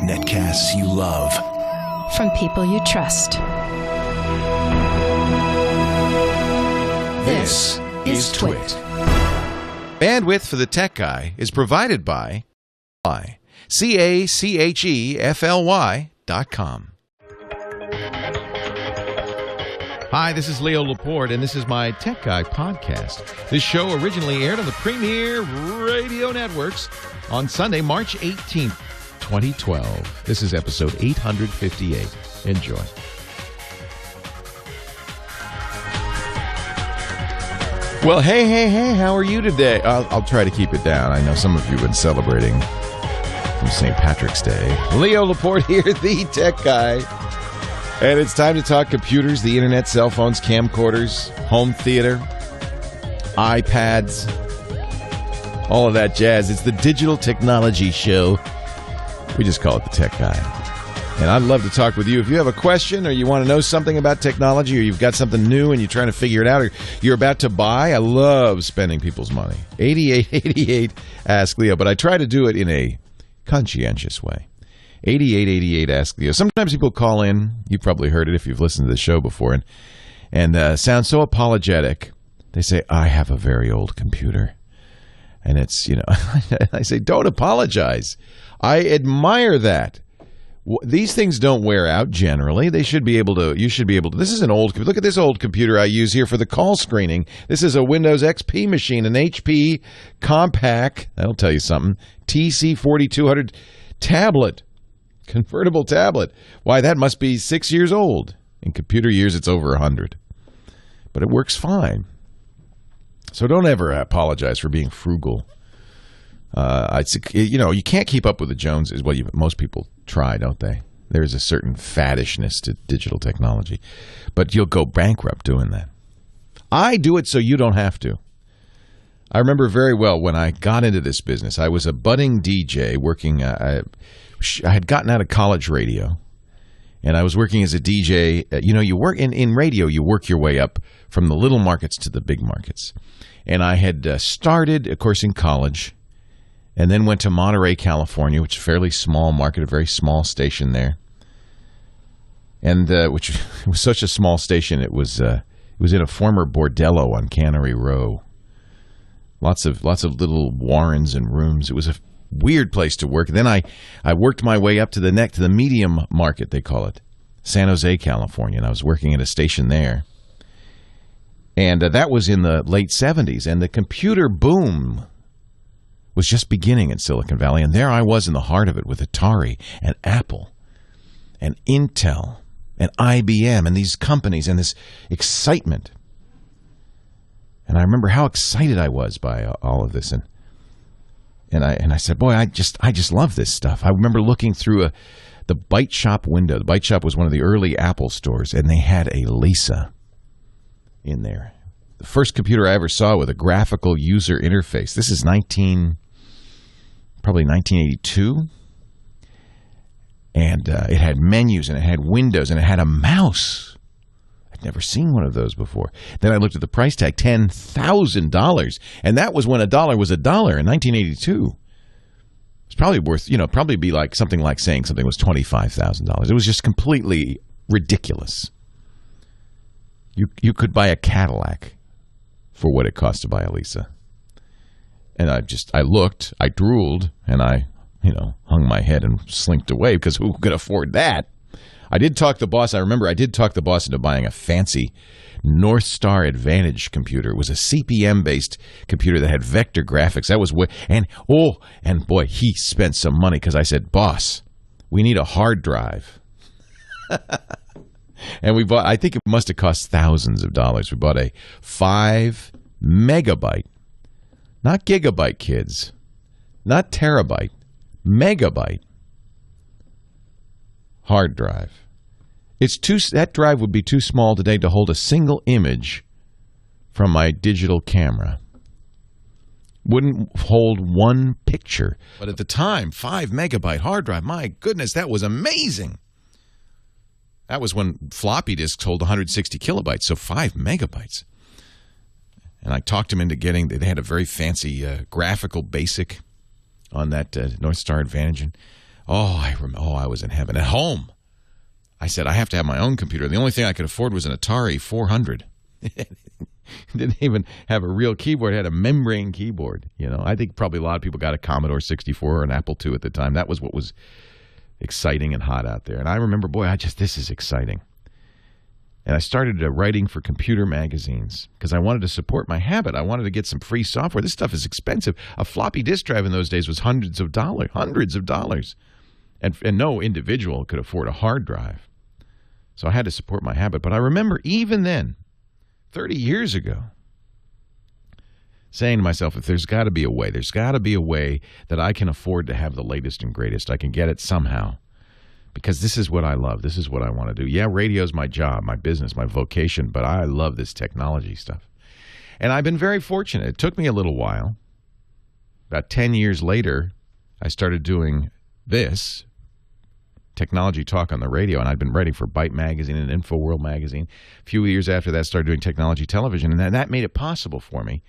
Netcasts you love. From people you trust. This is TWiT. Bandwidth for the Tech Guy is provided by Cachefly.com. Hi, this is Leo Laporte, and this is my Tech Guy podcast. This show originally aired on the Premier Radio Networks on Sunday, March 18th, 2012. This is episode 858. Enjoy. Well, hey, how are you today? I'll try to keep it down. I know some of you have been celebrating from St. Patrick's Day. Leo Laporte here, the Tech Guy. And it's time to talk computers, the internet, cell phones, camcorders, home theater, iPads, all of that jazz. It's the Digital Technology Show. We just call it the Tech Guy. And I'd love to talk with you. If you have a question or you want to know something about technology or you've got something new and you're trying to figure it out or you're about to buy, I love spending people's money. 8888 Ask Leo, but I try to do it in a conscientious way. 8888 Ask Leo. Sometimes people call in. You've probably heard it if you've listened to the show before and sound so apologetic. They say, I have a very old computer. And it's, I say, don't apologize. I admire that. These things don't wear out generally. You should be able to. This is an old. Look at this old computer I use here for the call screening. This is a Windows XP machine, an HP Compaq. That'll tell you something. TC4200 tablet, convertible tablet. Why, that must be 6 years old. In computer years, it's over 100. But it works fine. So don't ever apologize for being frugal. You can't keep up with the Joneses. Well, most people try, don't they? There's a certain faddishness to digital technology. But you'll go bankrupt doing that. I do it so you don't have to. I remember very well when I got into this business. I was a budding DJ working. I had gotten out of college radio, and I was working as a DJ. You work in radio. You work your way up from the little markets to the big markets. And I had started, of course, in college. And then went to Monterey, California, which is a fairly small market, a very small station there. And which was such a small station, it was in a former bordello on Cannery Row. Lots of little warrens and rooms. It was a weird place to work. And then I worked my way up to the medium market, they call it, San Jose, California. And I was working at a station there. And that was in the late 70s. And the computer boom was just beginning in Silicon Valley, and there I was in the heart of it with Atari and Apple and Intel and IBM and these companies and this excitement. And I remember how excited I was by all of this, and I said, boy, I just love this stuff. I remember looking through the Byte Shop window. The Byte Shop was one of the early Apple stores, and they had a Lisa in there. The first computer I ever saw with a graphical user interface. This is probably 1982. And it had menus, and it had windows, and it had a mouse. I'd never seen one of those before. Then I looked at the price tag, $10,000. And that was when a dollar was a dollar in 1982. It's probably worth, probably be like something like saying something was $25,000. It was just completely ridiculous. You could buy a Cadillac for what it cost to buy a Lisa. And I looked, I drooled, and I, hung my head and slinked away because who could afford that? I did talk the boss. I remember I did talk the boss into buying a fancy North Star Advantage computer. It was a CP/M-based computer that had vector graphics. That was and boy, he spent some money because I said, boss, we need a hard drive. And we bought, I think it must have cost thousands of dollars. We bought a 5 megabyte, not gigabyte, kids, not terabyte, megabyte hard drive. That drive would be too small today to hold a single image from my digital camera. Wouldn't hold one picture. But at the time, 5 megabyte hard drive, my goodness, that was amazing. That was when floppy disks hold 160 kilobytes, so 5 megabytes. And I talked him into getting, they had a very fancy graphical basic on that North Star Advantage. And I was in heaven. At home, I said, I have to have my own computer. The only thing I could afford was an Atari 400. Didn't even have a real keyboard. It had a membrane keyboard. I think probably a lot of people got a Commodore 64 or an Apple II at the time. That was what was exciting and hot out there. And I remember, this is exciting. And I started writing for computer magazines because I wanted to support my habit. I wanted to get some free software. This stuff is expensive. A floppy disk drive in those days was hundreds of dollars. And no individual could afford a hard drive. So I had to support my habit. But I remember even then, 30 years ago, saying to myself, if there's got to be a way that I can afford to have the latest and greatest. I can get it somehow. Because this is what I love. This is what I want to do. Yeah, radio's my job, my business, my vocation, but I love this technology stuff. And I've been very fortunate. It took me a little while. About 10 years later, I started doing this, technology talk on the radio, and I'd been writing for Byte Magazine and InfoWorld Magazine. A few years after that, I started doing technology television, and that made it possible for me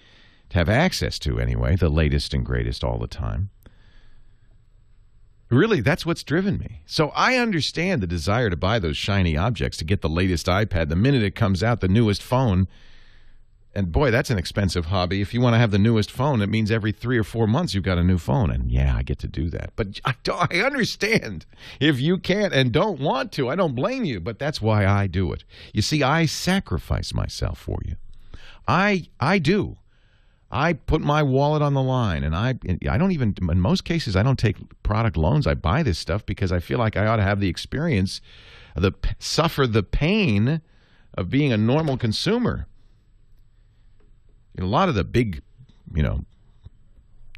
to have access to, anyway, the latest and greatest all the time. Really, that's what's driven me. So I understand the desire to buy those shiny objects, to get the latest iPad the minute it comes out, the newest phone. And boy, that's an expensive hobby. If you want to have the newest phone, it means every 3 or 4 months you've got a new phone. And yeah, I get to do that. But I understand if you can't and don't want to. I don't blame you, but that's why I do it. You see, I sacrifice myself for you. I do. I put my wallet on the line, and I don't even, in most cases, I don't take product loans. I buy this stuff because I feel like I ought to have the experience, suffer the pain of being a normal consumer. A lot of the big,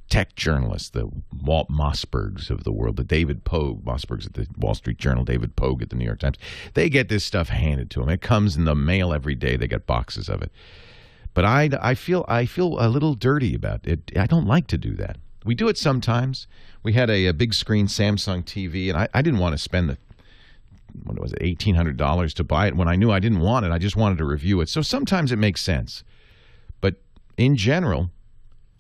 tech journalists, the Walt Mossbergs of the world, the David Pogue, Mossbergs at the Wall Street Journal, David Pogue at the New York Times, they get this stuff handed to them. It comes in the mail every day. They get boxes of it. But I feel a little dirty about it. I don't like to do that. We do it sometimes. We had a big screen Samsung TV, and I didn't want to spend the $1,800 to buy it when I knew I didn't want it. I just wanted to review it. So sometimes it makes sense. But in general,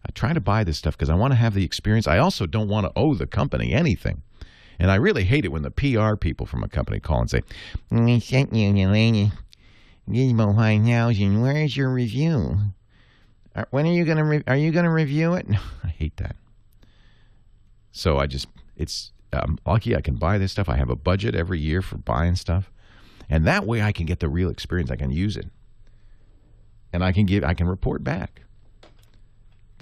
I try to buy this stuff because I want to have the experience. I also don't want to owe the company anything. And I really hate it when the PR people from a company call and say, "We sent you, Elaine. Where's your review? When are you going to review it?" No, I hate that. So I'm lucky I can buy this stuff. I have a budget every year for buying stuff. And that way I can get the real experience. I can use it. And I can report back.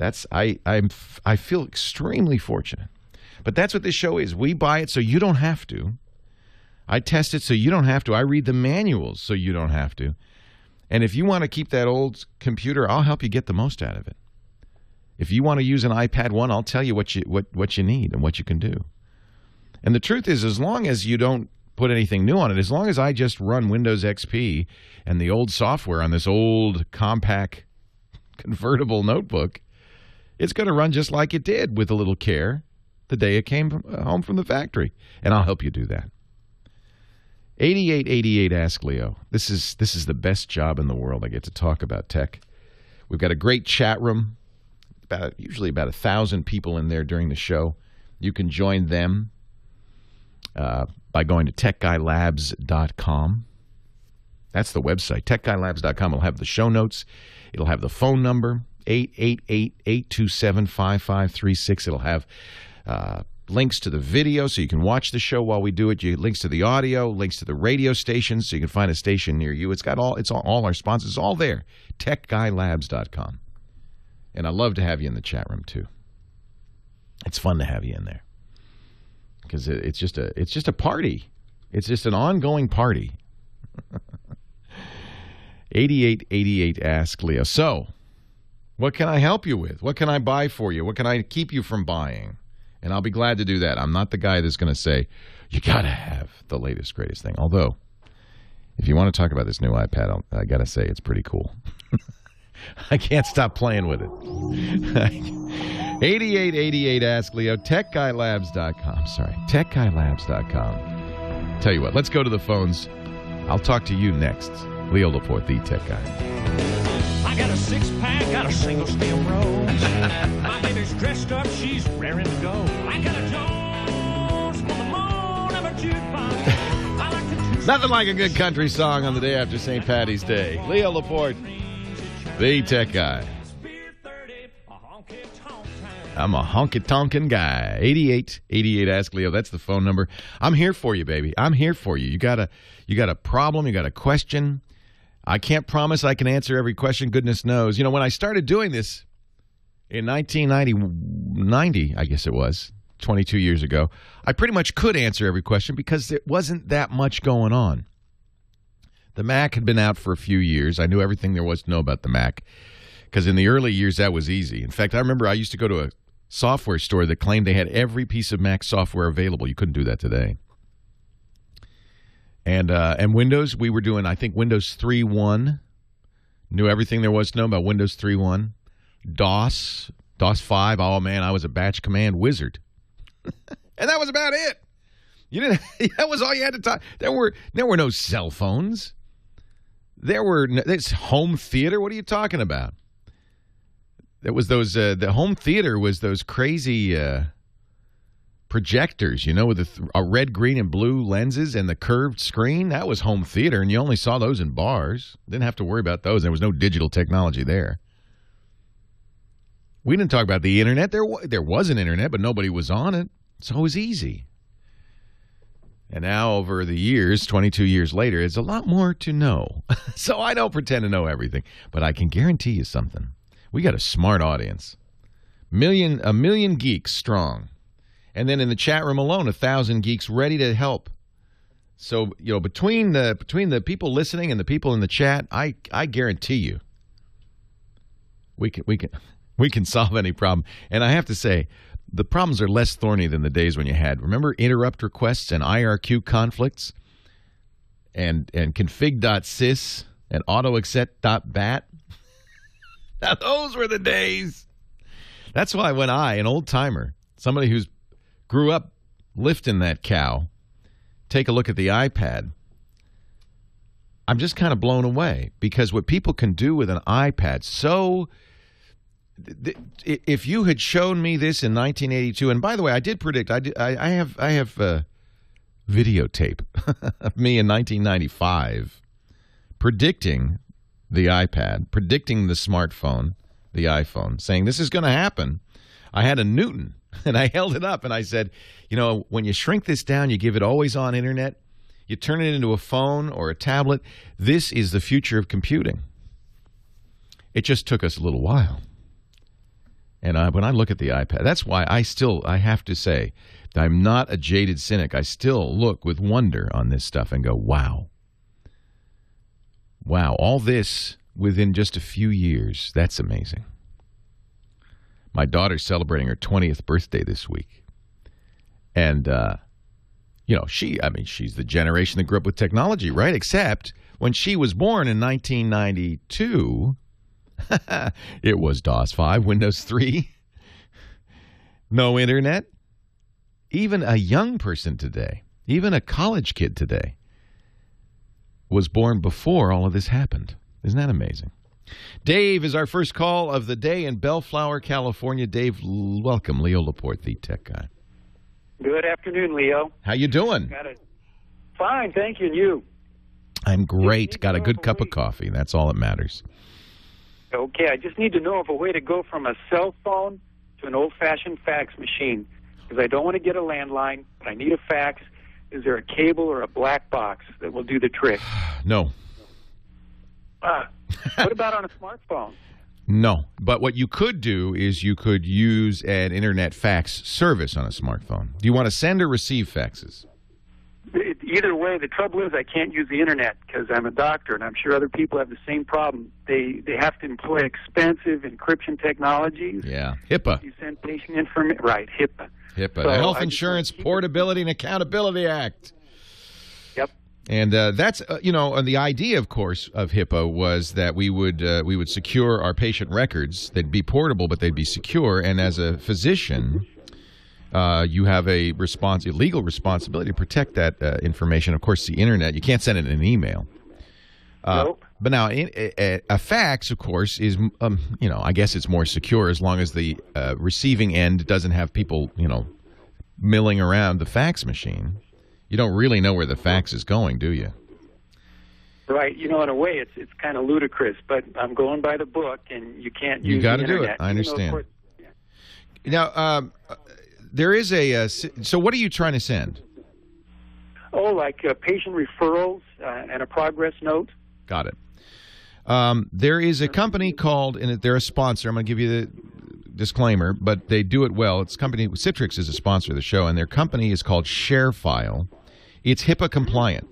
I feel extremely fortunate. But that's what this show is. We buy it so you don't have to. I test it so you don't have to. I read the manuals so you don't have to. And if you want to keep that old computer, I'll help you get the most out of it. If you want to use an iPad 1, I'll tell you what you need and what you can do. And the truth is, as long as you don't put anything new on it, as long as I just run Windows XP and the old software on this old compact convertible notebook, it's going to run just like it did with a little care the day it came home from the factory. And I'll help you do that. 8888 Ask Leo. This is the best job in the world. I get to talk about tech. We've got a great chat room. Usually about 1,000 people in there during the show. You can join them by going to techguylabs.com. That's the website, techguylabs.com. It'll have the show notes. It'll have the phone number, 888-827-5536. It'll have links to the video so you can watch the show while we do it. Links to the audio, links to the radio stations so you can find a station near you. It's got all our sponsors. It's all there, techguylabs.com. And I'd love to have you in the chat room too. It's fun to have you in there because it's just a party. It's just an ongoing party. 8888 Ask Leo. So, what can I help you with? What can I buy for you? What can I keep you from buying? And I'll be glad to do that. I'm not the guy that's going to say, you got to have the latest, greatest thing. Although, if you want to talk about this new iPad, I got to say it's pretty cool. I can't stop playing with it. 8888 Ask Leo, techguylabs.com. Sorry, techguylabs.com. Tell you what, let's go to the phones. I'll talk to you next. Leo Laporte, the Tech Guy. I got a six-pack, got a single stem rose. My baby's dressed up, she's raring to go. I got a Jones from the moon of a jukebox. I like to Nothing like a good country song on the day after St. Patty's Day. Leo Laporte, the tech guy. I'm a honky-tonkin' guy. 8888 Ask Leo. That's the phone number. I'm here for you, baby. I'm here for you. You got a problem. You got a question. I can't promise I can answer every question. Goodness knows. You know, when I started doing this in 1990, I guess it was, 22 years ago, I pretty much could answer every question because there wasn't that much going on. The Mac had been out for a few years. I knew everything there was to know about the Mac because in the early years, that was easy. In fact, I remember I used to go to a software store that claimed they had every piece of Mac software available. You couldn't do that today. And Windows, we were doing, I think, Windows 3.1. Knew everything there was to know about Windows 3.1. DOS 5. Oh, man, I was a batch command wizard. And that was about it. You didn't. That was all you had to talk. There were no cell phones. There's home theater. What are you talking about? It was those. The home theater was those crazy projectors, you know, with a red, green, and blue lenses and the curved screen. That was home theater, and you only saw those in bars. Didn't have to worry about those. There was no digital technology there. We didn't talk about the internet. There was an internet, but nobody was on it, so it was easy. And now, over the years, 22 years later, it's a lot more to know. So I don't pretend to know everything, but I can guarantee you something. We got a smart audience, a million geeks strong, and then in the chat room alone, 1,000 geeks ready to help. So you know, between the people listening and the people in the chat, I guarantee you, we can solve any problem. And I have to say, the problems are less thorny than the days when you had, remember, interrupt requests and IRQ conflicts, and config.sys and autoaccept.bat. Now, those were the days. That's why when an old-timer, somebody who's grew up lifting that cow, take a look at the iPad, I'm just kind of blown away because what people can do with an iPad. So if you had shown me this in 1982, and by the way, I did predict, I have videotape of me in 1995 predicting the iPad, predicting the smartphone, the iPhone, saying this is going to happen. I had a Newton, and I held it up, and I said, you know, when you shrink this down, you give it always on internet, you turn it into a phone or a tablet, this is the future of computing. It just took us a little while. And when I look at the iPad, that's why I have to say, I'm not a jaded cynic. I still look with wonder on this stuff and go, wow. Wow, all this within just a few years. That's amazing. My daughter's celebrating her 20th birthday this week. And, you know, she's the generation that grew up with technology, right? Except when she was born in 1992, it was DOS 5, Windows 3, no internet. Even a young person today, even a college kid today, was born before all of this happened. Isn't that amazing? Dave is our first call of the day in Bellflower, California. Dave, welcome. Leo Laporte, the tech guy. Good afternoon, Leo. How you doing? Fine, thank you. And you? I'm great. Got a good cup of coffee. That's all that matters. Okay, I just need to know of a way to go from a cell phone to an old-fashioned fax machine, because I don't want to get a landline, but I need a fax. Is there a cable or a black box that will do the trick? No. What about on a smartphone? No. But what you could do is you could use an internet fax service on a smartphone. Do you want to send or receive faxes? Either way, the trouble is I can't use the internet because I'm a doctor, and I'm sure other people have the same problem. They have to employ expensive encryption technologies. Yeah, HIPAA. You send patient information. Right, HIPAA. HIPAA, So the Health Insurance Portability and Accountability Act. Yep. And that's, the idea, of course, of HIPAA was that we would secure our patient records. They'd be portable, but they'd be secure. And as a physician, you have a legal responsibility to protect that information. Of course, the internet, you can't send it in an email. Nope. But now, a fax, of course, is, I guess it's more secure as long as the receiving end doesn't have people, milling around the fax machine. You don't really know where the fax is going, do you? Right. In a way, it's kind of ludicrous, but I'm going by the book, and you can't use You got the to do it. internet. I understand. Course, Now, there is so what are you trying to send? Oh, like patient referrals and a progress note. Got it. There is a company called, and they're a sponsor. I'm going to give you the disclaimer, but they do it well. It's company Citrix is a sponsor of the show, and their company is called ShareFile. It's HIPAA compliant.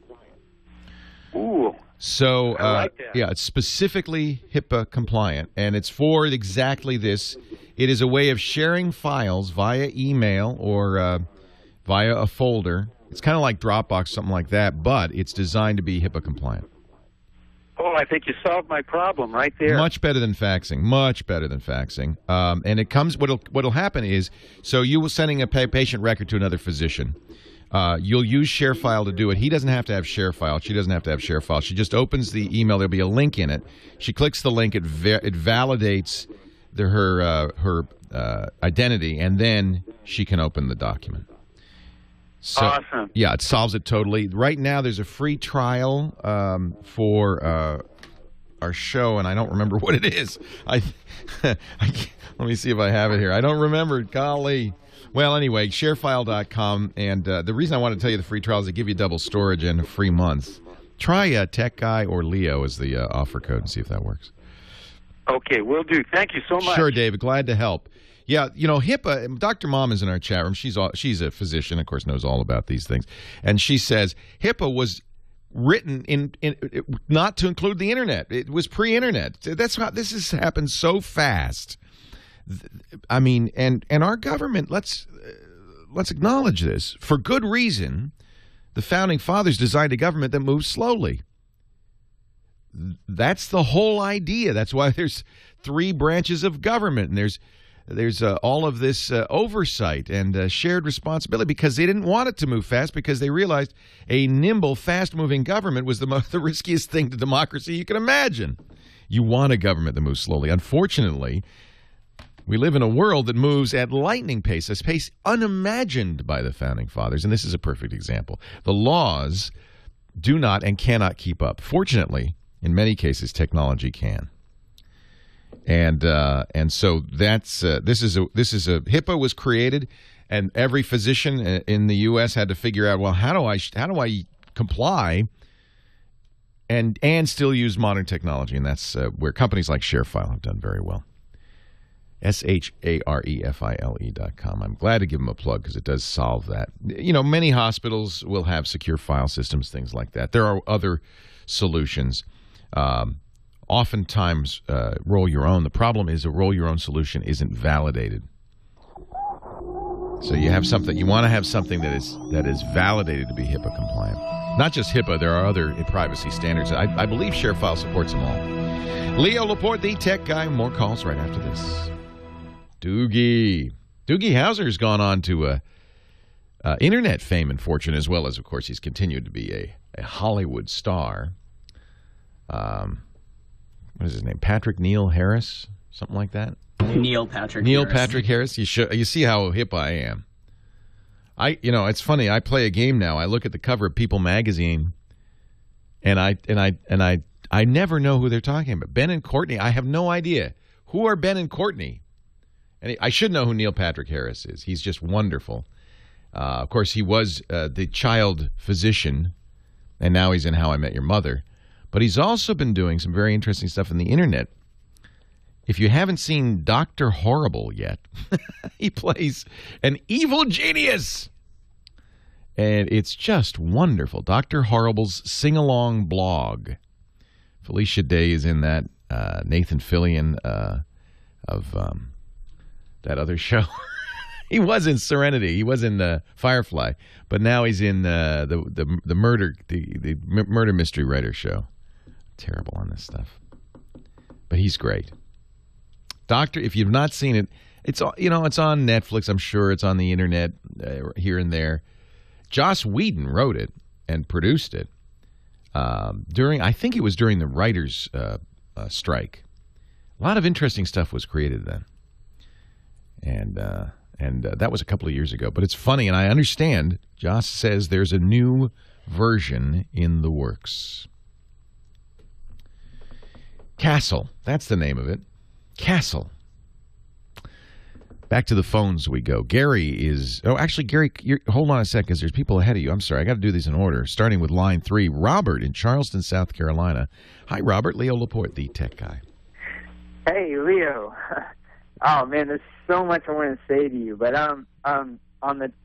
Ooh. So, I like that. yeah, it's specifically HIPAA compliant, and it's for exactly this. It is a way of sharing files via email or via a folder. It's kind of like Dropbox, something like that, but it's designed to be HIPAA compliant. Oh, I think you solved my problem right there. Much better than faxing. Much better than faxing. And it comes. What'll happen is, so you will sending a patient record to another physician. You'll use ShareFile to do it. He doesn't have to have ShareFile. She doesn't have to have ShareFile. She just opens the email. There'll be a link in it. She clicks the link. It validates her identity, and then she can open the document. So, awesome. Yeah, it solves it totally. Right now, there's a free trial for our show, and I don't remember what it is. Let me see if I have it here. I don't remember. Golly. Well, anyway, sharefile.com, and the reason I want to tell you the free trial is they give you double storage and a free month. Try Tech Guy or Leo as the offer code and see if that works. Okay, will do. Thank you so much. Sure, David. Glad to help. Yeah, HIPAA, Dr. Mom is in our chat room. She's a physician, of course, knows all about these things. And she says HIPAA was written in not to include the Internet. It was pre-Internet. That's how this has happened so fast. I mean, and our government, let's acknowledge this. For good reason, the Founding Fathers designed a government that moves slowly. That's the whole idea. That's why there's 3 branches of government, and there's all of this oversight and shared responsibility, because they didn't want it to move fast, because they realized a nimble, fast-moving government was the riskiest thing to democracy you can imagine. You want a government that moves slowly. Unfortunately, we live in a world that moves at lightning pace, a pace unimagined by the Founding Fathers, and this is a perfect example. The laws do not and cannot keep up. Fortunately, in many cases, technology can. And so that's this is a HIPAA was created, and every physician in the U.S. had to figure out, well, how do I comply and still use modern technology, and that's where companies like ShareFile have done very well. ShareFile.com. I'm glad to give them a plug because it does solve that. Many hospitals will have secure file systems, things like that. There are other solutions. Oftentimes, roll your own. The problem is a roll your own solution isn't validated. So you have something. You want to have something that is validated to be HIPAA compliant. Not just HIPAA. There are other privacy standards. I believe ShareFile supports them all. Leo Laporte, the tech guy. More calls right after this. Doogie Howser's gone on to internet fame and fortune, as well as, of course, he's continued to be a Hollywood star. What is his name? Patrick Neil Harris? Something like that? Neil Patrick Harris. You see how hip I am. It's funny. I play a game now. I look at the cover of People magazine, and I never know who they're talking about. Ben and Courtney. I have no idea. Who are Ben and Courtney? And I should know who Neil Patrick Harris is. He's just wonderful. Of course, he was the child physician, and now he's in How I Met Your Mother. But he's also been doing some very interesting stuff on the Internet. If you haven't seen Dr. Horrible yet, he plays an evil genius. And it's just wonderful. Dr. Horrible's sing-along blog. Felicia Day is in that. Nathan Fillion of that other show. He was in Serenity. He was in Firefly. But now he's in the murder mystery writer show. Terrible on this stuff. But he's great. If you've not seen it, it's on Netflix. I'm sure it's on the Internet here and there. Joss Whedon wrote it and produced it. I think it was during the writers' strike. A lot of interesting stuff was created then, and that was a couple of years ago. But it's funny, and I understand. Joss says there's a new version in the works. Castle, that's the name of it. Castle. Back to the phones we go. Gary is... Oh, actually, Gary, hold on a second, because there's people ahead of you. I'm sorry, I got to do these in order. Starting with line 3, Robert in Charleston, South Carolina. Hi, Robert. Leo Laporte, the tech guy. Hey, Leo. Oh, man, there's so much I want to say to you. But on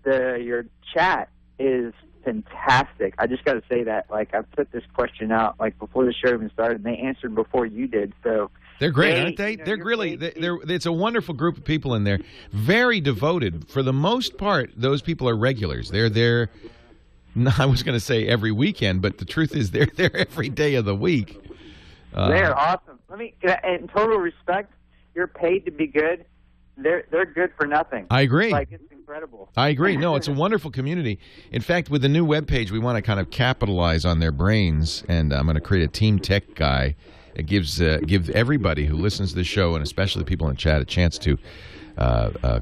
your chat is fantastic. I just got to say that. Like, I put this question out, like, before the show even started, and they answered before you did, so... They're great, aren't they? They're really, it's a wonderful group of people in there. Very devoted. For the most part, those people are regulars. They're there, I was going to say every weekend, but the truth is they're there every day of the week. They're awesome. In total respect, you're paid to be good. They're good for nothing. I agree. Like, it's incredible. I agree. No, it's a wonderful community. In fact, with the new webpage, we want to kind of capitalize on their brains, and I'm going to create a Team Tech guy. It gives everybody who listens to the show, and especially the people in the chat, a chance to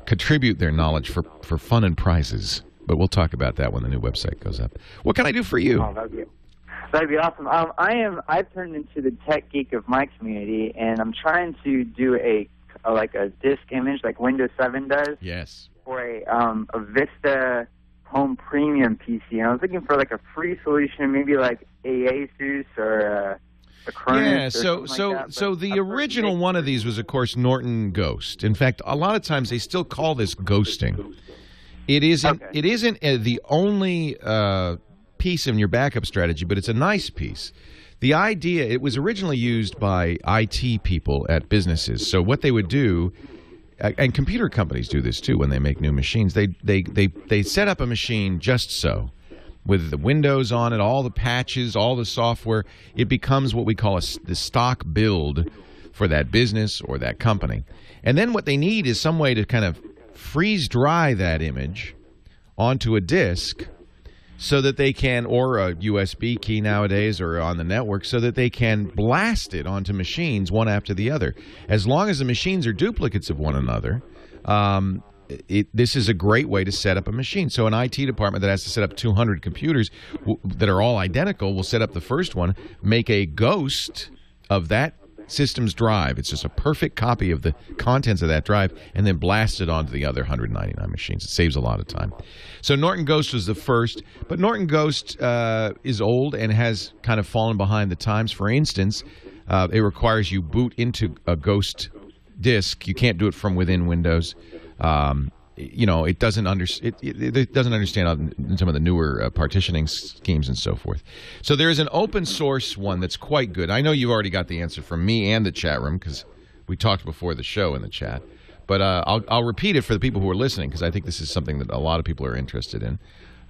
contribute their knowledge for fun and prizes. But we'll talk about that when the new website goes up. What can I do for you? Oh, that'd be awesome. I've turned into the tech geek of my community, and I'm trying to do a disk image like Windows 7 does. Yes. For a Vista Home Premium PC. And I was looking for like a free solution, maybe like Asus or a Cronus. Yeah. So the original one of these was, of course, Norton Ghost. In fact, a lot of times they still call this ghosting. It isn't. Okay. It isn't the only piece in your backup strategy, but it's a nice piece. The idea, it was originally used by IT people at businesses. So what they would do, and computer companies do this too when they make new machines, they set up a machine just so, with the Windows on it, all the patches, all the software. It becomes what we call the stock build for that business or that company. And then what they need is some way to kind of freeze dry that image onto a disk, so that they can, or a USB key nowadays, or on the network, so that they can blast it onto machines one after the other. As long as the machines are duplicates of one another, this is a great way to set up a machine. So an IT department that has to set up 200 computers that are all identical will set up the first one, make a ghost of that system's drive. It's just a perfect copy of the contents of that drive, and then blast it onto the other 199 machines. It saves a lot of time. So Norton Ghost was the first, but Norton Ghost is old and has kind of fallen behind the times. For instance, it requires you boot into a Ghost disk. You can't do it from within Windows. It doesn't understand some of the newer partitioning schemes and so forth. So there is an open source one that's quite good. I know you've already got the answer from me and the chat room, because we talked before the show in the chat. But I'll repeat it for the people who are listening, because I think this is something that a lot of people are interested in.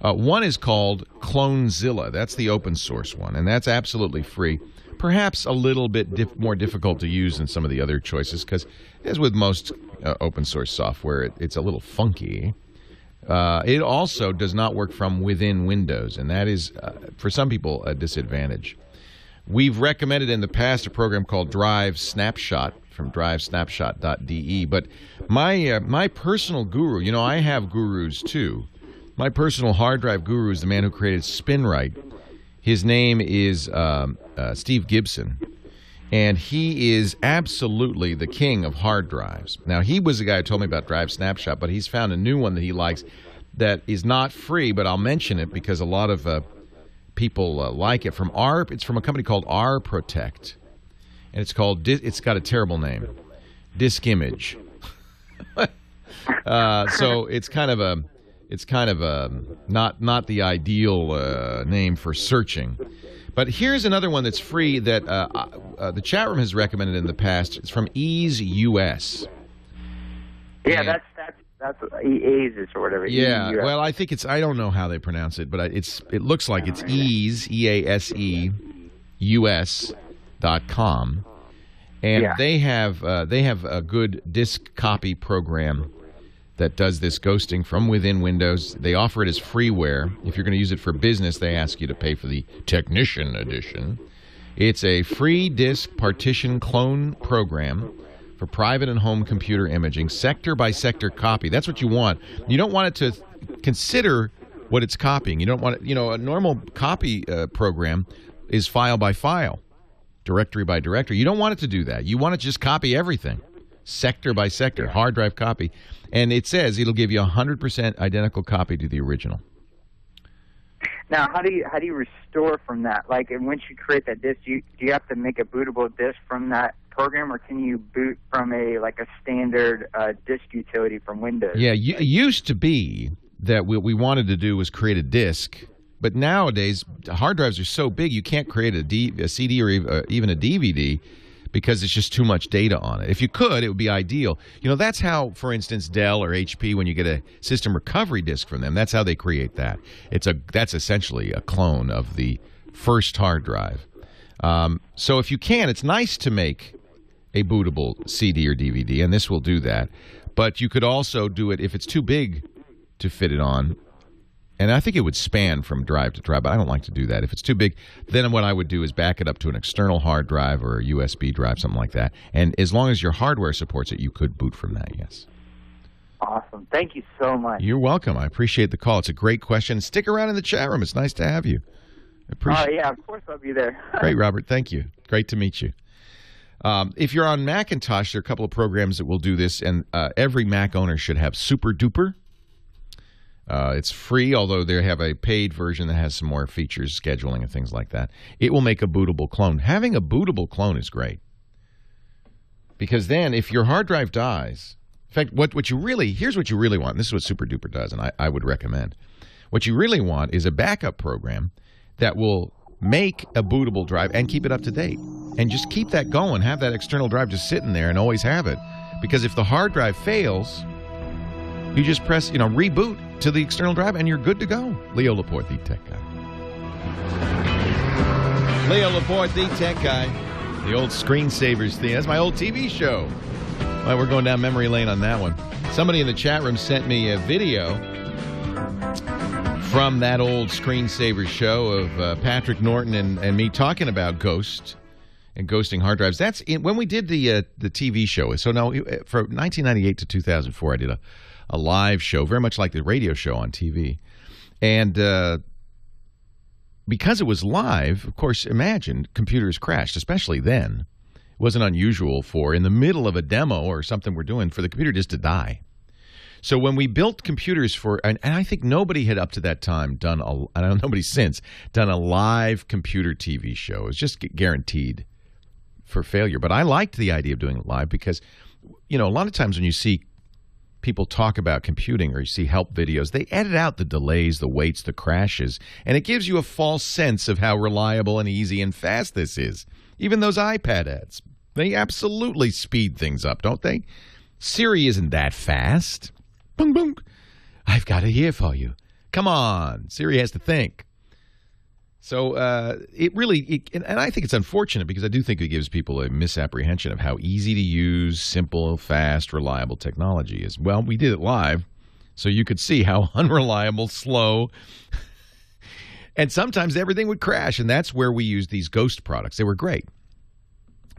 One is called Clonezilla. That's the open source one, and that's absolutely free. Perhaps a little bit more difficult to use than some of the other choices, because as with most open source software, it's a little funky. It also does not work from within Windows, and that is, for some people, a disadvantage. We've recommended in the past a program called Drive Snapshot from drivesnapshot.de, but my personal guru, I have gurus too. My personal hard drive guru is the man who created SpinRite. His name is Steve Gibson, and he is absolutely the king of hard drives. Now, he was the guy who told me about Drive Snapshot, but he's found a new one that he likes that is not free, but I'll mention it because a lot of people like it. It's from a company called RProtect, and it's got a terrible name, Disk Image. So it's kind of a not the ideal name for searching. But here's another one that's free that the chat room has recommended in the past. It's from Ease US. Yeah, and that's Ease or whatever. Yeah, well, I think I don't know how they pronounce it, but it looks like it's Ease, EASE, US.com. And they have a good disk copy program that does this ghosting from within Windows. They offer it as freeware. If you're going to use it for business, they ask you to pay for the Technician Edition. It's a free disk partition clone program for private and home computer imaging, sector-by-sector copy. That's what you want. You don't want it to consider what it's copying. You don't want it, a normal copy program is file by file, directory by directory. You don't want it to do that. You want it to just copy everything, sector by sector, hard drive copy. And it says it'll give you 100% identical copy to the original. Now, how do you restore from that? Like, and once you create that disk, do you have to make a bootable disk from that program, or can you boot from a standard disk utility from Windows? Yeah, it used to be that what we wanted to do was create a disk, but nowadays hard drives are so big you can't create a CD or even a DVD because it's just too much data on it. If you could, it would be ideal. That's how, for instance, Dell or HP, when you get a system recovery disk from them, that's how they create that. That's essentially a clone of the first hard drive. So if you can, it's nice to make a bootable CD or DVD, and this will do that. But you could also do it if it's too big to fit it on. And I think it would span from drive to drive, but I don't like to do that. If it's too big, then what I would do is back it up to an external hard drive or a USB drive, something like that. And as long as your hardware supports it, you could boot from that, yes. Awesome. Thank you so much. You're welcome. I appreciate the call. It's a great question. Stick around in the chat room. It's nice to have you. Yeah, of course I'll be there. Great, Robert. Thank you. Great to meet you. If you're on Macintosh, there are a couple of programs that will do this, and every Mac owner should have Super Duper. It's free, although they have a paid version that has some more features, scheduling and things like that. It will make a bootable clone. Having a bootable clone is great, because then if your hard drive dies, in fact, here's what you really want. This is what Super Duper does, and I would recommend. What you really want is a backup program that will make a bootable drive and keep it up to date. And just keep that going. Have that external drive just sitting there and always have it. Because if the hard drive fails, you just press, reboot to the external drive and you're good to go. Leo Laporte, the tech guy. Leo Laporte, the tech guy. The old screensavers thing. That's my old TV show. Well, we're going down memory lane on that one. Somebody in the chat room sent me a video from that old screensaver show of Patrick Norton and me talking about Ghost and ghosting hard drives. That's when we did the TV show. So now, for 1998 to 2004, I did a live show, very much like the radio show on TV. And because it was live, of course, imagine computers crashed, especially then. It wasn't unusual in the middle of a demo or something we're doing, for the computer just to die. So when we built computers and I think nobody had up to that time nobody since done a live computer TV show. It was just guaranteed for failure. But I liked the idea of doing it live because, a lot of times when you see people talk about computing or you see help videos, they edit out the delays, the waits, the crashes, and it gives you a false sense of how reliable and easy and fast this is. Even those iPad ads, they absolutely speed things up, don't they? Siri isn't that fast. Boom, boom. I've got it here for you. Come on. Siri has to think. So and I think it's unfortunate because I do think it gives people a misapprehension of how easy to use, simple, fast, reliable technology is. Well, we did it live, so you could see how unreliable, slow, and sometimes everything would crash, and that's where we used these Ghost products. They were great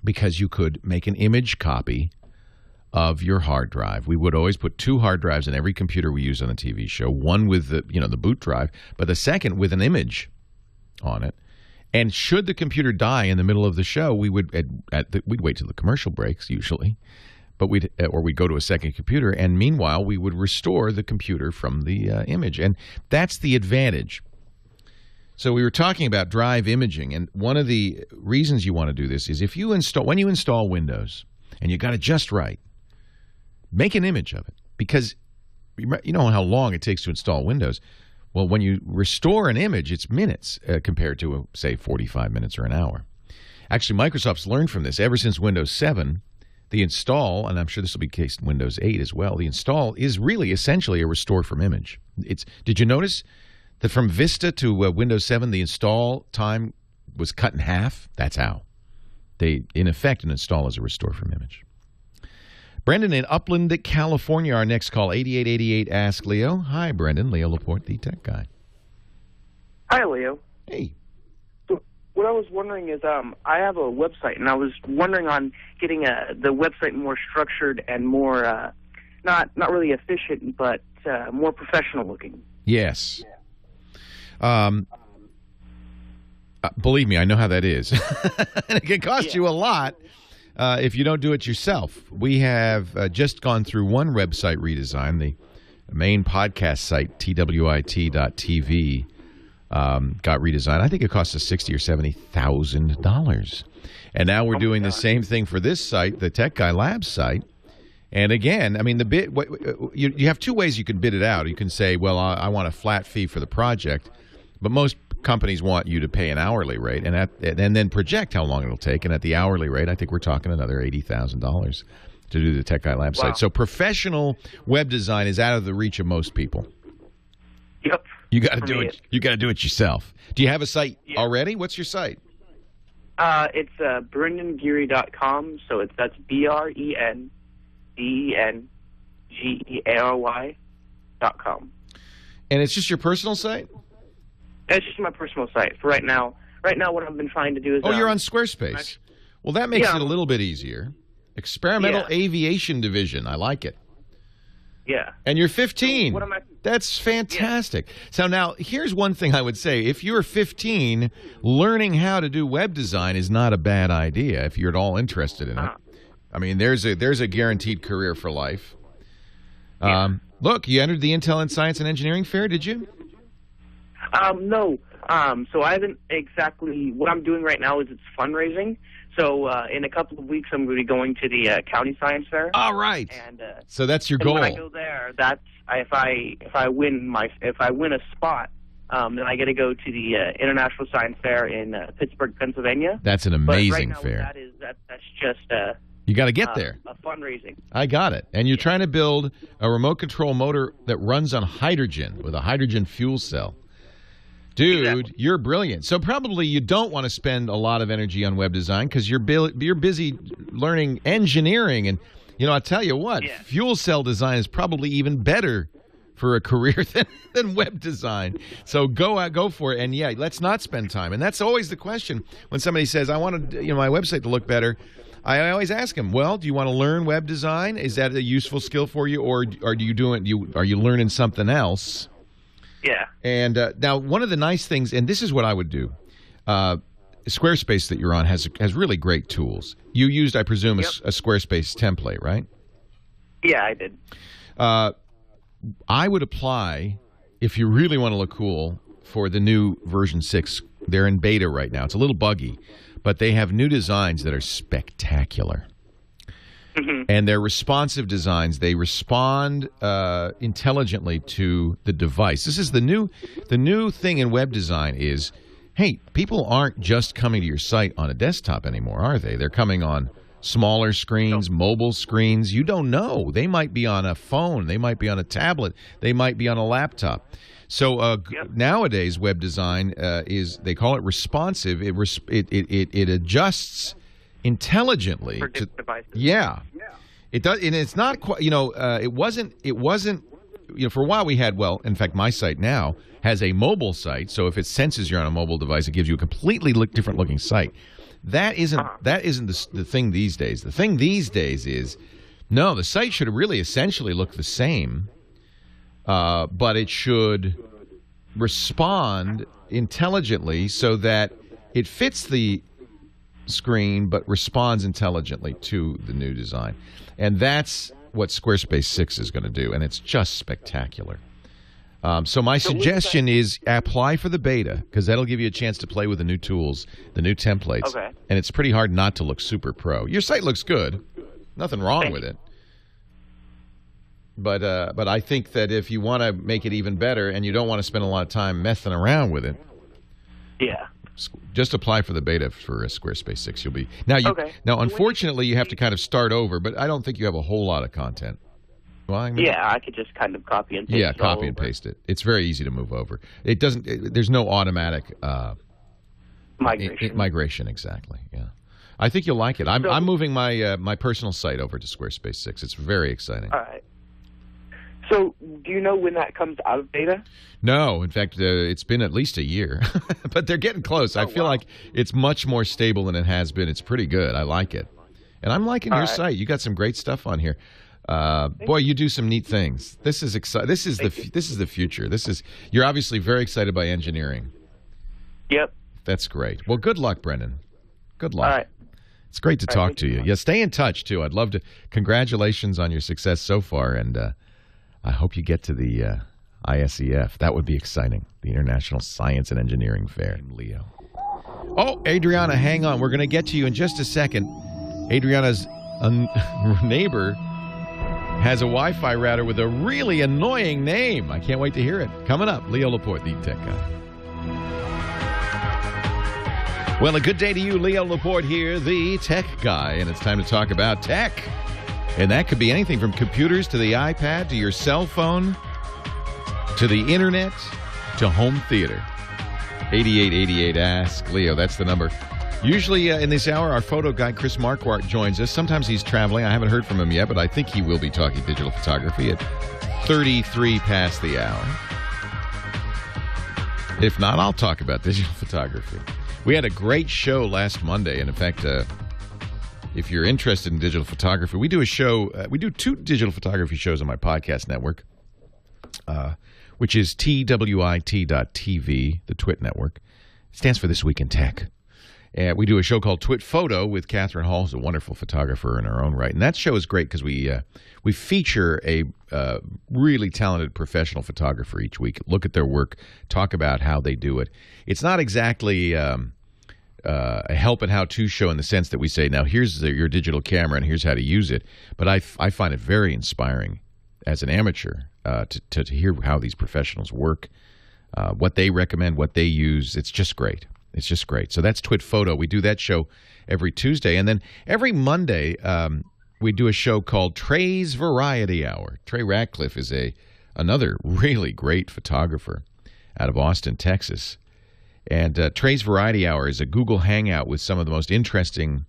because you could make an image copy of your hard drive. We would always put 2 hard drives in every computer we used on the TV show, one with the boot drive, but the second with an image on it. And should the computer die in the middle of the show, we would we'd wait till the commercial breaks usually, but we'd go to a second computer, and meanwhile we would restore the computer from the image, and that's the advantage. So we were talking about drive imaging, and one of the reasons you want to do this is when you install Windows and you got it just right, make an image of it, because you know how long it takes to install Windows. Well, when you restore an image, it's minutes compared to, say, 45 minutes or an hour. Actually, Microsoft's learned from this. Ever since Windows 7, the install, and I'm sure this will be the case in Windows 8 as well, the install is really essentially a restore from image. Did you notice that from Vista to Windows 7, the install time was cut in half? That's how. In effect, an install is a restore from image. Brendan in Upland, California, our next call, 8888 Ask Leo. Hi, Brendan. Leo Laporte, the tech guy. Hi, Leo. Hey. So what I was wondering is I have a website, and I was wondering on getting the website more structured and more, not really efficient, but more professional looking. Yes. Believe me, I know how that is. And it can cost you a lot if you don't do it yourself. We have just gone through one website redesign. The main podcast site, TWiT.tv, got redesigned. I think it cost us $60,000 or $70,000. And now we're doing the same thing for this site, the Tech Guy Labs site. And again, I mean, you have two ways you can bid it out. You can say, well, I want a flat fee for the project, but most companies want you to pay an hourly rate and then project how long it'll take. And at the hourly rate, I think we're talking another $80,000 to do the Tech Guy Lab site. So professional web design is out of the reach of most people. Yep. You got to do it. You got to do it yourself. Do you have a site already? What's your site? It's BrendanGeary.com. So that's BrendanGeary.com. And it's just your personal site? It's just my personal site for right now. Right now, what I've been trying to do is... Oh, you're on Squarespace. Well, that makes it a little bit easier. Experimental Aviation Division. I like it. Yeah. And you're 15. So what am I... That's fantastic. So now, here's one thing I would say. If you're 15, learning how to do web design is not a bad idea if you're at all interested in it. I mean, there's a guaranteed career for life. Look, you entered the Intel and Science and Engineering Fair, did you? No. So I haven't exactly... What I'm doing right now is it's fundraising. So in a couple of weeks, I'm going to be going to the County Science Fair. All right. And so that's your goal. When I go there, that's if I win a spot, then I get to go to the International Science Fair in Pittsburgh, Pennsylvania. That's an amazing right now, fair. That's just you got to get there. A fundraising. I got it. And you're trying to build a remote control motor that runs on hydrogen with a hydrogen fuel cell. Dude, you're brilliant. So probably you don't want to spend a lot of energy on web design because you're busy learning engineering. And, you know, I'll tell you what, fuel cell design is probably even better for a career than web design. So go for it. And, let's not spend time. And that's always the question when somebody says, I want my website to look better. I always ask them, well, do you want to learn web design? Is that a useful skill for you? Or are you learning something else? Yeah. And now one of the nice things, and this is what I would do, Squarespace that you're on has really great tools. You used, I presume, a Squarespace template, right? Yeah, I did. I would apply, if you really want to look cool, for the new version 6. They're in beta right now. It's a little buggy, but they have new designs that are spectacular. And they're responsive designs. They respond intelligently to the device. This is the new thing in web design is, hey, people aren't just coming to your site on a desktop anymore, are they? They're coming on smaller screens, mobile screens. You don't know. They might be on a phone. They might be on a tablet. They might be on a laptop. So nowadays, web design they call it responsive. It adjusts intelligently to devices. It does, and it's not quite, it wasn't for a while we had, in fact my site now has a mobile site, so if it senses you're on a mobile device, it gives you a completely different looking site. That isn't the thing these days. The thing these days is the site should really essentially look the same, but it should respond intelligently so that it fits the screen but responds intelligently to the new design. And that's what Squarespace 6 is going to do, and it's just spectacular. So my suggestion is apply for the beta, because that'll give you a chance to play with the new tools, the new templates. Okay. And it's pretty hard not to look super pro. Your site looks good. Nothing wrong with it. But I think that if you want to make it even better and you don't want to spend a lot of time messing around with it, just apply for the beta for Squarespace 6. You'll be now. Unfortunately, you have to kind of start over, but I don't think you have a whole lot of content. Well, I could just kind of copy and paste. Yeah, copy and paste it. It's very easy to move over. It doesn't. There's no automatic migration. Migration, exactly. Yeah. I think you'll like it. I'm moving my my personal site over to Squarespace 6. It's very exciting. All right. So, do you know when that comes out of beta? No, in fact, it's been at least a year, but they're getting close. I feel like it's much more stable than it has been. It's pretty good. I like it, and I'm liking your site. You got some great stuff on here. Boy, you do some neat things. This is exciting. This is the future. You're obviously very excited by engineering. Yep. That's great. Well, good luck, Brendan. Good luck. All right. It's great to talk to you. Yeah, stay in touch too. I'd love to. Congratulations on your success so far, and I hope you get to the ISEF. That would be exciting. The International Science and Engineering Fair. Leo. Oh, Adriana, hang on. We're going to get to you in just a second. Adriana's neighbor has a Wi-Fi router with a really annoying name. I can't wait to hear it. Coming up, Leo Laporte, the tech guy. Well, a good day to you, Leo Laporte here, the tech guy, and it's time to talk about tech. And that could be anything from computers to the iPad to your cell phone to the internet to home theater. 8888 Ask Leo, that's the number. Usually in this hour, our photo guy, Chris Marquardt, joins us. Sometimes he's traveling. I haven't heard from him yet, but I think he will be talking digital photography at 33 past the hour. If not, I'll talk about digital photography. We had a great show last Monday, and in fact, if you're interested in digital photography, we do a show. We do 2 digital photography shows on my podcast network, which is TWiT.tv, the TWiT network. It stands for This Week in Tech. And we do a show called TWiT Photo with Catherine Hall, who's a wonderful photographer in her own right. And that show is great because we feature a really talented professional photographer each week, look at their work, talk about how they do it. It's not exactly a help and how-to show in the sense that we say, now here's your digital camera and here's how to use it. But I find it very inspiring as an amateur to hear how these professionals work, what they recommend, what they use. It's just great. It's just great. So that's TWiT Photo. We do that show every Tuesday. And then every Monday, we do a show called Trey's Variety Hour. Trey Ratcliffe is another really great photographer out of Austin, Texas. And Trey's Variety Hour is a Google Hangout with some of the most interesting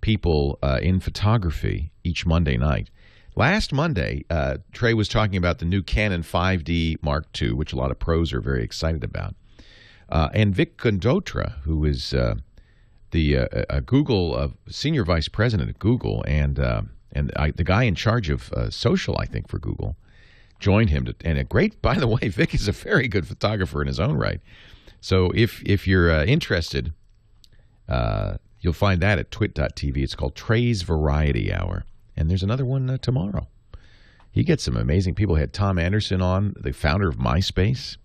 people in photography each Monday night. Last Monday, Trey was talking about the new Canon 5D Mark II, which a lot of pros are very excited about. And Vic Condotra, who is the Google senior vice president at Google and the guy in charge of social, I think, for Google, joined him. By the way, Vic is a very good photographer in his own right. So if you're interested, you'll find that at twit.tv. It's called Trey's Variety Hour. And there's another one tomorrow. He gets some amazing people. He had Tom Anderson on, the founder of MySpace.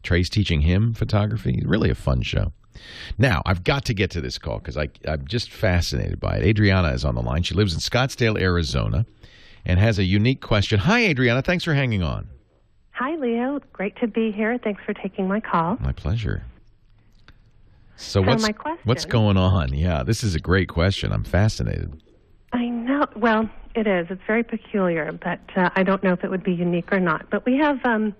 Trey's teaching him photography. Really a fun show. Now, I've got to get to this call because I'm just fascinated by it. Adriana is on the line. She lives in Scottsdale, Arizona, and has a unique question. Hi, Adriana. Thanks for hanging on. Hi, Leo. Great to be here. Thanks for taking my call. My pleasure. So what's going on? Yeah, this is a great question. I'm fascinated. I know. Well, it is. It's very peculiar, but I don't know if it would be unique or not. But we have, in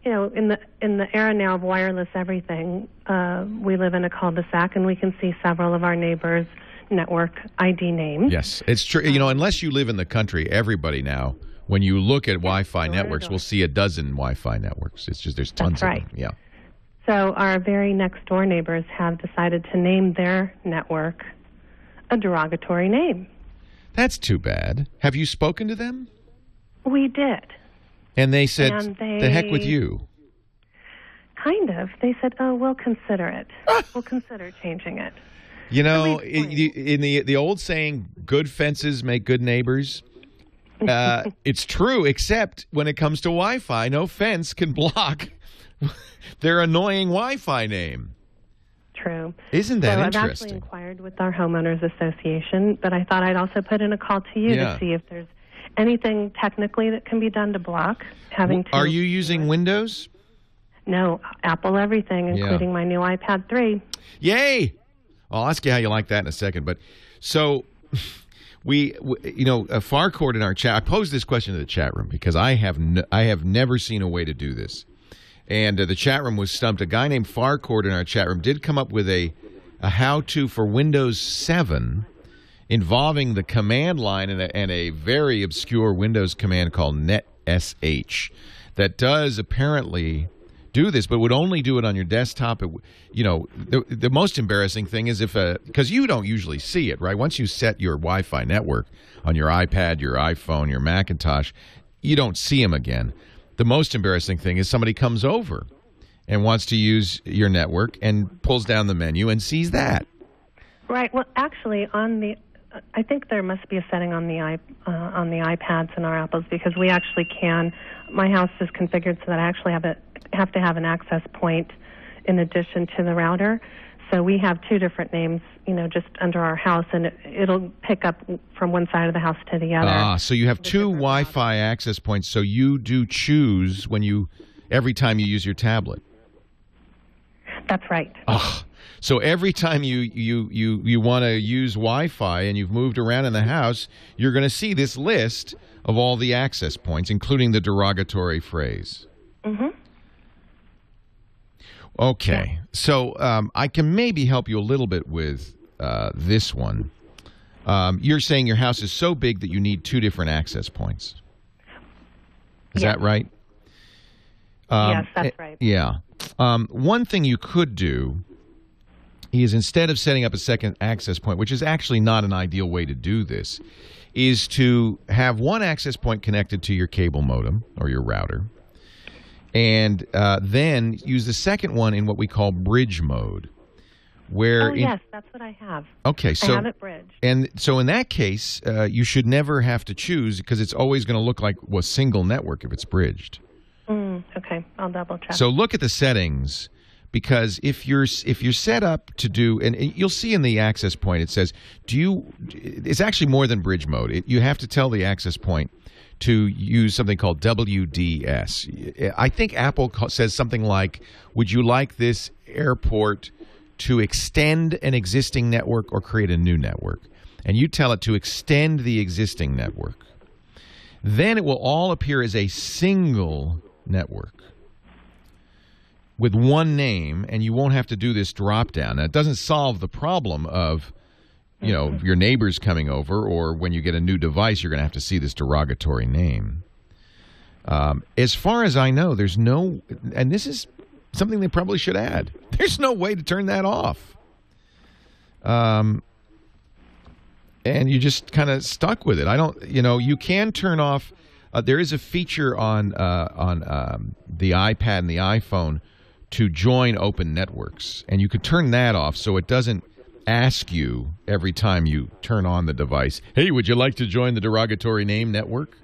the era now of wireless everything, we live in a cul-de-sac, and we can see several of our neighbors' network ID names. Yes, it's true. Unless you live in the country, everybody now, when you look at Wi-Fi networks, will see a dozen Wi-Fi networks. It's just there's tons of them. Yeah. So our very next door neighbors have decided to name their network a derogatory name. That's too bad. Have you spoken to them? We did. And they said, the heck with you. Kind of. They said, oh, we'll consider it. We'll consider changing it. In the old saying, good fences make good neighbors, it's true, except when it comes to Wi-Fi, no fence can block their annoying Wi-Fi name. True. Isn't that interesting? I've actually inquired with our homeowners association, but I thought I'd also put in a call to you to see if there's anything technically that can be done to block having to. Are you using Windows? No, Apple everything, including my new iPad 3. Yay! I'll ask you how you like that in a second. But so Farcourt in our chat. I posed this question to the chat room because I have never seen a way to do this. And the chat room was stumped. A guy named Farcourt in our chat room did come up with a how-to for Windows 7 involving the command line and a very obscure Windows command called netsh that does apparently do this, but would only do it on your desktop. The most embarrassing thing is because you don't usually see it, right? Once you set your Wi-Fi network on your iPad, your iPhone, your Macintosh, you don't see them again. The most embarrassing thing is somebody comes over and wants to use your network and pulls down the menu and sees that. Right. Well, actually, I think there must be a setting on the iPads and our Apples, because we actually can. My house is configured so that I actually have to have an access point in addition to the router. So we have two different names, just under our house, and it'll pick up from one side of the house to the other. So you have two Wi-Fi access points. So you do choose every time you use your tablet. That's right. So every time you want to use Wi-Fi and you've moved around in the house, you're going to see this list of all the access points, including the derogatory phrase. Mm-hmm. Okay. So I can maybe help you a little bit with this one. You're saying your house is so big that you need two different access points. Is that right? Yes, that's right. Yeah. One thing you could do is, instead of setting up a second access point, which is actually not an ideal way to do this, is to have one access point connected to your cable modem or your router, and then use the second one in what we call bridge mode. Yes, that's what I have. Okay, so I have it bridged. And so in that case, you should never have to choose, because it's always going to look like a single network if it's bridged. Okay, I'll double check. So look at the settings, because if you're set up to do, and you'll see in the access point it says, it's actually more than bridge mode. You have to tell the access point to use something called WDS. I think Apple says something like, would you like this airport to extend an existing network or create a new network? And you tell it to extend the existing network. Then it will all appear as a single network with one name, and you won't have to do this drop down. Now, it doesn't solve the problem of your neighbors coming over, or when you get a new device, you're going to have to see this derogatory name. As far as I know, there's no, and this is something they probably should add, there's no way to turn that off. And you just kind of stuck with it. You can turn off. There is a feature on the iPad and the iPhone to join open networks, and you could turn that off so it doesn't ask you every time you turn on the device, hey, would you like to join the derogatory name network?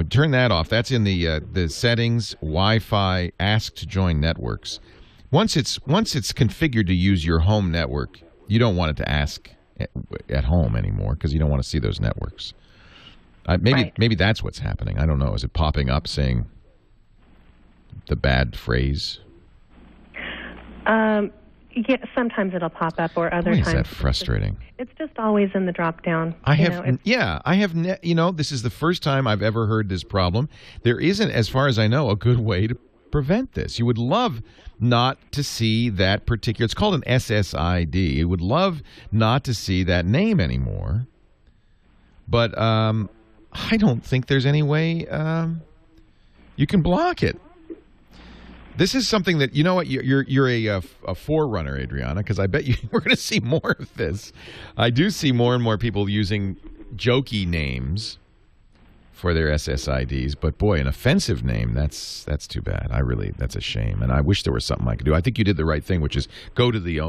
Turn that off. That's in the settings, Wi-Fi, ask to join networks. Once it's configured to use your home network, you don't want it to ask at home anymore, because you don't want to see those networks. Maybe that's what's happening. I don't know. Is it popping up saying the bad phrase? Yeah, sometimes it'll pop up, or other times. Is that frustrating? It's just always in the drop down. I have. This is the first time I've ever heard this problem. There isn't, as far as I know, a good way to prevent this. You would love not to see that particular. It's called an SSID. You would love not to see that name anymore. But I don't think there's any way you can block it. This is something that, you're a forerunner, Adriana, because I bet we're going to see more of this. I do see more and more people using jokey names for their SSIDs, but boy, an offensive name, that's too bad. That's a shame, and I wish there was something I could do. I think you did the right thing, which is go to the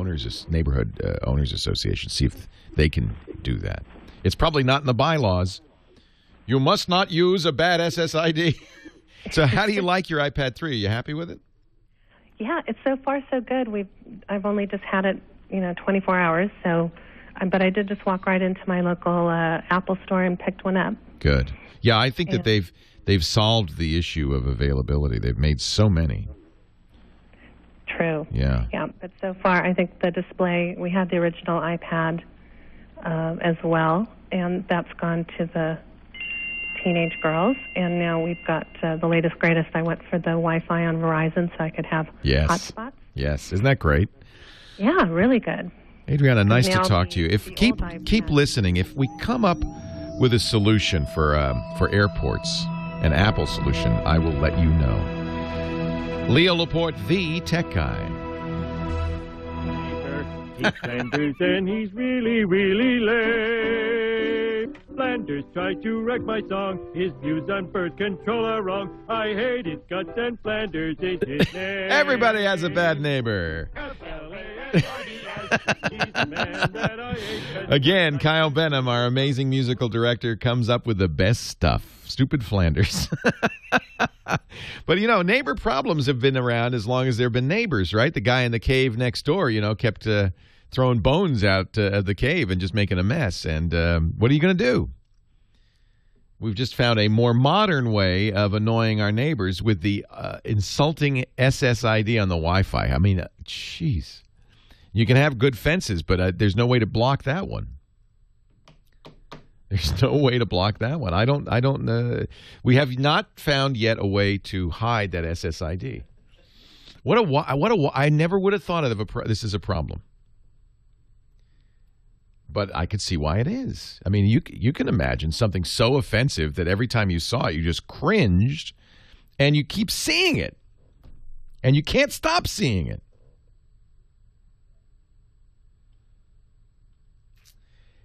neighborhood owners association, see if they can do that. It's probably not in the bylaws. You must not use a bad SSID. So how do you like your iPad 3? Are you happy with it? Yeah, it's so far so good. I've only just had it, 24 hours. So, but I did just walk right into my local Apple store and picked one up. Good. Yeah, I think that they've solved the issue of availability. They've made so many. True. Yeah. Yeah, but so far, I think the display. We had the original iPad as well, and that's gone to the teenage girls, and now we've got the latest greatest. I went for the Wi-Fi on Verizon so I could have hotspots. Yes, isn't that great? Yeah, really good. Adriana, nice to Now talk to you. If keep listening. If we come up with a solution for airports, an Apple solution, I will let you know. Leo Laporte, the tech guy. He's Flanders and he's really, really lame. Flanders tried to wreck my song. His views on birth control are wrong. I hate his guts and Flanders is his name. Everybody has a bad neighbor. Again, Kyle Benham, our amazing musical director, comes up with the best stuff. Stupid Flanders. But, neighbor problems have been around as long as there have been neighbors, right? The guy in the cave next door, kept throwing bones out of the cave and just making a mess. And what are you going to do? We've just found a more modern way of annoying our neighbors with the insulting SSID on the Wi-Fi. I mean, jeez. You can have good fences, but there's no way to block that one. There's no way to block that one. We have not found yet a way to hide that SSID. I never would have thought of this as a problem. But I could see why it is. I mean, you can imagine something so offensive that every time you saw it, you just cringed, and you keep seeing it, and you can't stop seeing it.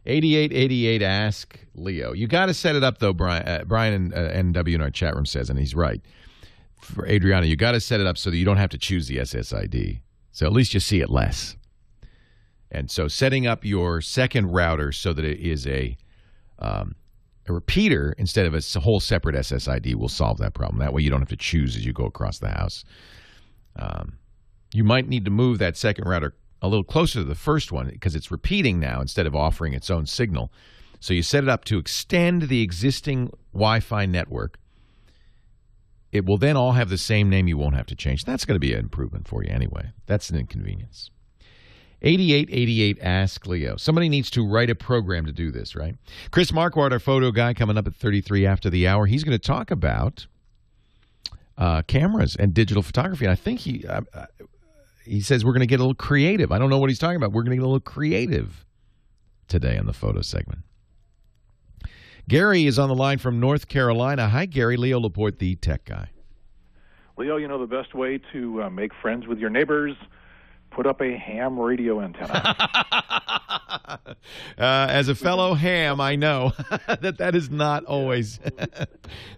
8888 ask Leo. You got to set it up, though, Brian. Brian NW in our chat room says, and he's right. For Adriana, you got to set it up so that you don't have to choose the SSID. So at least you see it less. And so setting up your second router so that it is a repeater instead of a whole separate SSID will solve that problem. That way you don't have to choose as you go across the house. You might need to move that second router a little closer to the first one because it's repeating now instead of offering its own signal. So you set it up to extend the existing Wi-Fi network. It will then all have the same name. You won't have to change. That's going to be an improvement for you anyway. That's an inconvenience. 8888 ask Leo. Somebody needs to write a program to do this, right? Chris Marquardt, our photo guy, coming up at 33 after the hour. He's going to talk about cameras and digital photography. And I think he says we're going to get a little creative. I don't know what he's talking about. We're going to get a little creative today in the photo segment. Gary is on the line from North Carolina. Hi, Gary. Leo Laporte, the tech guy. Leo, the best way to make friends with your neighbors, put up a ham radio antenna. As a fellow ham, I know that is not always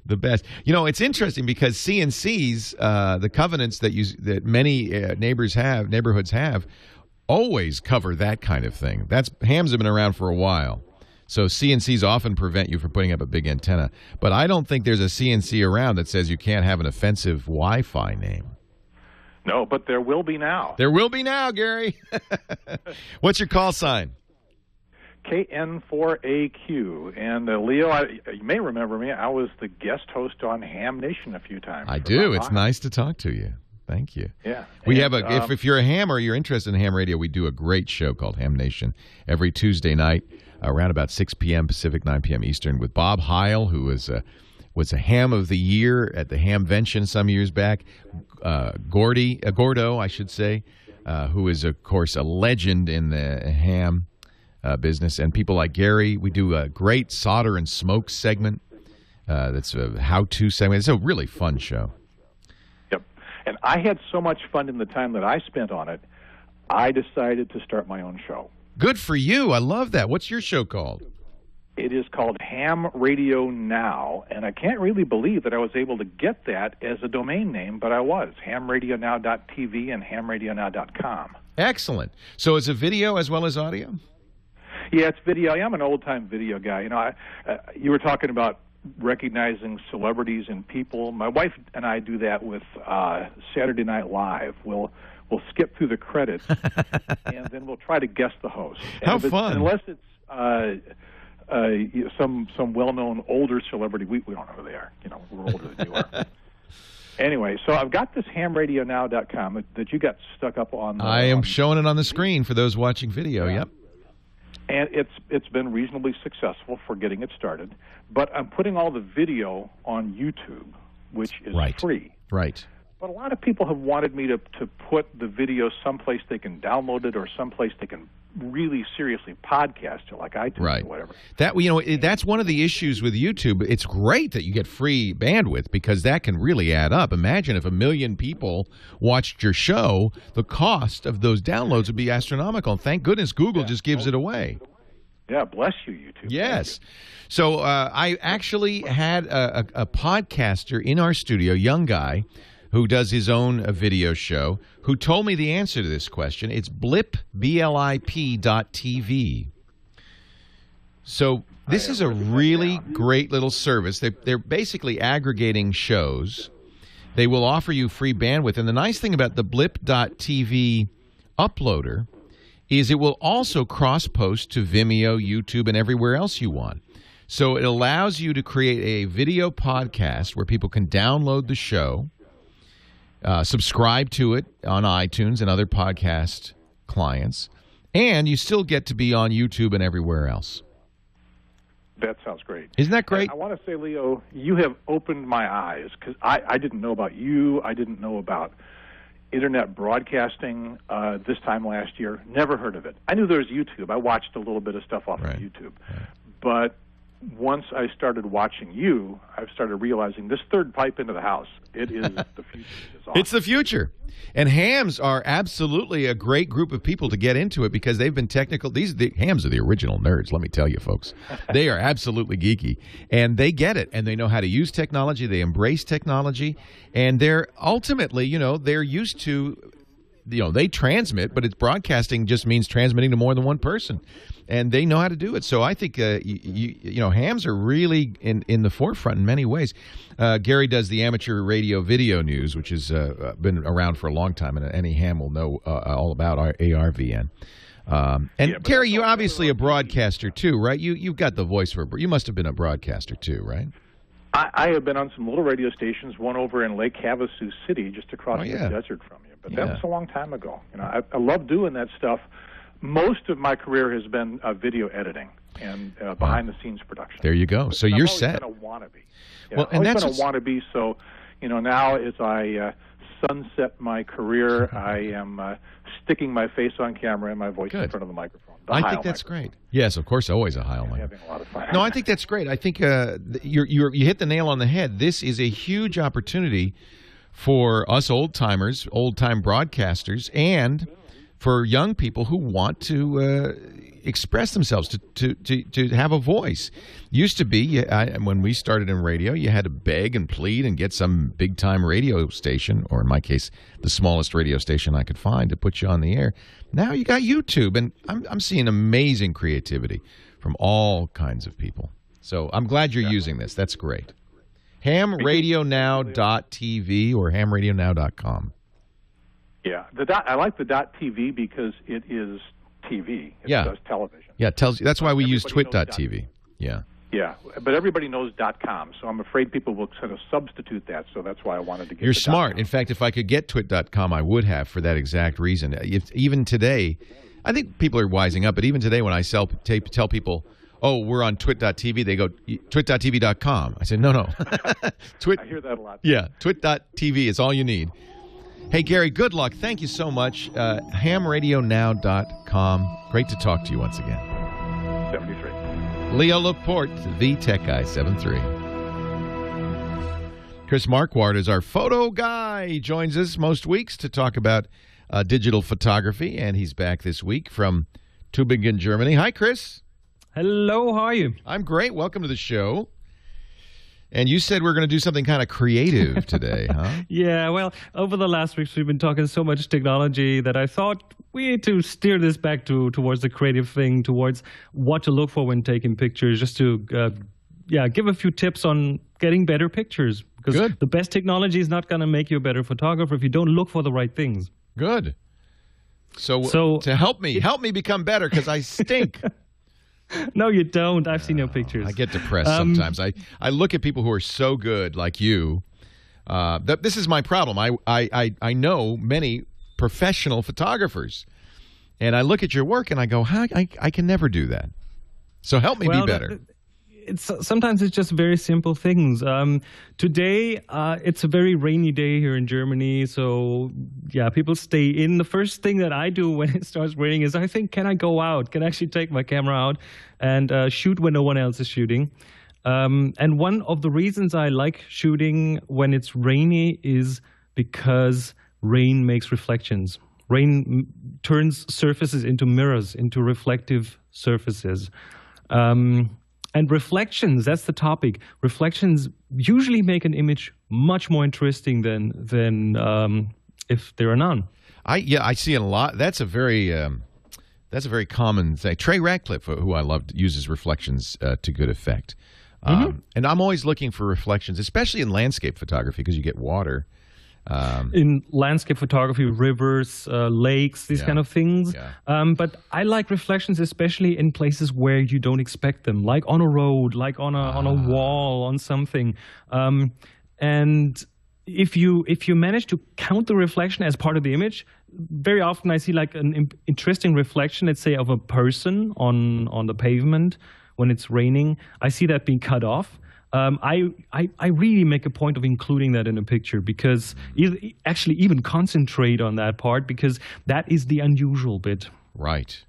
the best. It's interesting because CNCs, the covenants that many neighborhoods have, always cover that kind of thing. Hams have been around for a while. So CNCs often prevent you from putting up a big antenna. But I don't think there's a CNC around that says you can't have an offensive Wi-Fi name. No, but there will be now. There will be now, Gary. What's your call sign? KN4AQ. And Leo, you may remember me. I was the guest host on Ham Nation a few times. I do. It's nice to talk to you. Thank you. Yeah. We have if you're a ham or you're interested in ham radio, we do a great show called Ham Nation every Tuesday night around about 6 p.m. Pacific, 9 p.m. Eastern with Bob Heil, who was a ham of the year at the Hamvention some years back. Gordo, I should say, who is, of course, a legend in the ham business. And people like Gary. We do a great solder and smoke segment. That's a how-to segment. It's a really fun show. Yep. And I had so much fun in the time that I spent on it, I decided to start my own show. Good for you. I love that. What's your show called? It is called Ham Radio Now, and I can't really believe that I was able to get that as a domain name, but I was. HamRadioNow.tv and HamRadioNow.com. Excellent. So is it video as well as audio? Yeah, it's video. I'm an old-time video guy. You were talking about recognizing celebrities and people. My wife and I do that with Saturday Night Live. We'll skip through the credits, and then we'll try to guess the host. How fun! Unless it's some well-known older celebrity, we don't know who they are. We're older than you are. Anyway, so I've got this HamRadioNow.com that you got stuck up on. I am showing it on the screen for those watching video. Yeah. Yep. And it's been reasonably successful for getting it started, but I'm putting all the video on YouTube, which is free. Right. But a lot of people have wanted me to put the video someplace they can download it or someplace they can really seriously podcast it like iTunes or whatever. That's one of the issues with YouTube. It's great that you get free bandwidth because that can really add up. Imagine if 1 million people watched your show, the cost of those downloads would be astronomical. And thank goodness Google just gives it away. Yeah, bless you, YouTube. Yes. So I actually had a podcaster in our studio, young guy, who does his own video show, who told me the answer to this question. It's blip, blip.tv. So this is a really great little service. They're basically aggregating shows. They will offer you free bandwidth. And the nice thing about the blip.tv uploader is it will also cross-post to Vimeo, YouTube, and everywhere else you want. So it allows you to create a video podcast where people can download the show, subscribe to it on iTunes and other podcast clients, and you still get to be on YouTube and everywhere else. That sounds great. Isn't that great? And I want to say, Leo, you have opened my eyes because I didn't know about you. I didn't know about Internet broadcasting this time last year. Never heard of it. I knew there was YouTube. I watched a little bit of stuff off of YouTube. But once I started watching you, I've started realizing this third pipe into the house, it is the future. It's awesome. It's the future. And hams are absolutely a great group of people to get into it because they've been technical. Hams are the original nerds, let me tell you, folks. They are absolutely geeky. And they get it. And they know how to use technology. They embrace technology. And they're ultimately, they're used to, they transmit, but it's broadcasting just means transmitting to more than one person. And they know how to do it. So I think, hams are really in the forefront in many ways. Gary does the amateur radio video news, which has been around for a long time, and any ham will know all about our ARVN. Gary, you're obviously a broadcaster too, right? You've got the voice for you must have been a broadcaster too, right? I have been on some little radio stations, one over in Lake Havasu City, just across the desert from you. But that was a long time ago. I love doing that stuff. Most of my career has been video editing and behind-the-scenes production. There you go. So you're set. I've always been a wannabe. Well, and I've always been a wannabe. So, now as I sunset my career, I am sticking my face on camera and my voice in front of the microphone. I think that's great. Yes, of course, always a Heil mic. Having a lot of fun. No, I think that's great. I think you hit the nail on the head. This is a huge opportunity for us old-timers, old-time broadcasters, and for young people who want to express themselves, to have a voice. Used to be, when we started in radio, you had to beg and plead and get some big-time radio station, or in my case, the smallest radio station I could find, to put you on the air. Now you got YouTube, and I'm seeing amazing creativity from all kinds of people. So I'm glad you're using this. That's great. hamradionow.tv or hamradionow.com. Yeah, I like the .tv because it is TV. It does television. Yeah, it tells you. That's why we use TWiT.tv. Yeah. Yeah, but everybody knows .com, so I'm afraid people will sort of substitute that, so that's why I wanted to get You're smart. In fact, if I could get TWiT.com, I would have for that exact reason. Even today, I think people are wising up, but even today when I tell people, oh, we're on TWiT.tv, they go, TWiT.tv.com. I said, no. Twit. I hear that a lot. Yeah, TWiT.tv is all you need. Hey, Gary, good luck. Thank you so much. hamradionow.com. Great to talk to you once again. 73. Leo Laporte, the Tech Guy, 73. Chris Marquardt is our photo guy. He joins us most weeks to talk about digital photography, and he's back this week from Tübingen, Germany. Hi, Chris. Hello, how are you? I'm great. Welcome to the show. And you said we're going to do something kind of creative today, huh? Yeah, well, over the last weeks, we've been talking so much technology that I thought we need to steer this back towards the creative thing, towards what to look for when taking pictures, just to give a few tips on getting better pictures. Because the best technology is not going to make you a better photographer if you don't look for the right things. Good. So to help me become better, because I stink. No, you don't. I've seen your pictures. I get depressed sometimes. I look at people who are so good, like you. This is my problem. I know many professional photographers, and I look at your work and I go, I can never do that. So help me be better. sometimes it's just very simple things. Today, it's a very rainy day here in Germany, so yeah, people stay in. The first thing that I do when it starts raining is I think, can I go out? Can I actually take my camera out and shoot when no one else is shooting? And one of the reasons I like shooting when it's rainy is because rain makes reflections. Rain turns surfaces into mirrors, into reflective surfaces. And reflections, that's the topic. Reflections usually make an image much more interesting than if there are none. I see it a lot. That's a very common thing. Trey Ratcliffe, who I love, uses reflections to good effect. And I'm always looking for reflections, especially in landscape photography, because you get water. In landscape photography, rivers, lakes, these kind of things. Yeah. But I like reflections, especially in places where you don't expect them, like on a road, like on a wall, on something. And if you manage to count the reflection as part of the image, very often I see like an interesting reflection, let's say, of a person on the pavement when it's raining. I see that being cut off. I really make a point of including that in a picture, because actually even concentrate on that part, because that is the unusual bit. Right.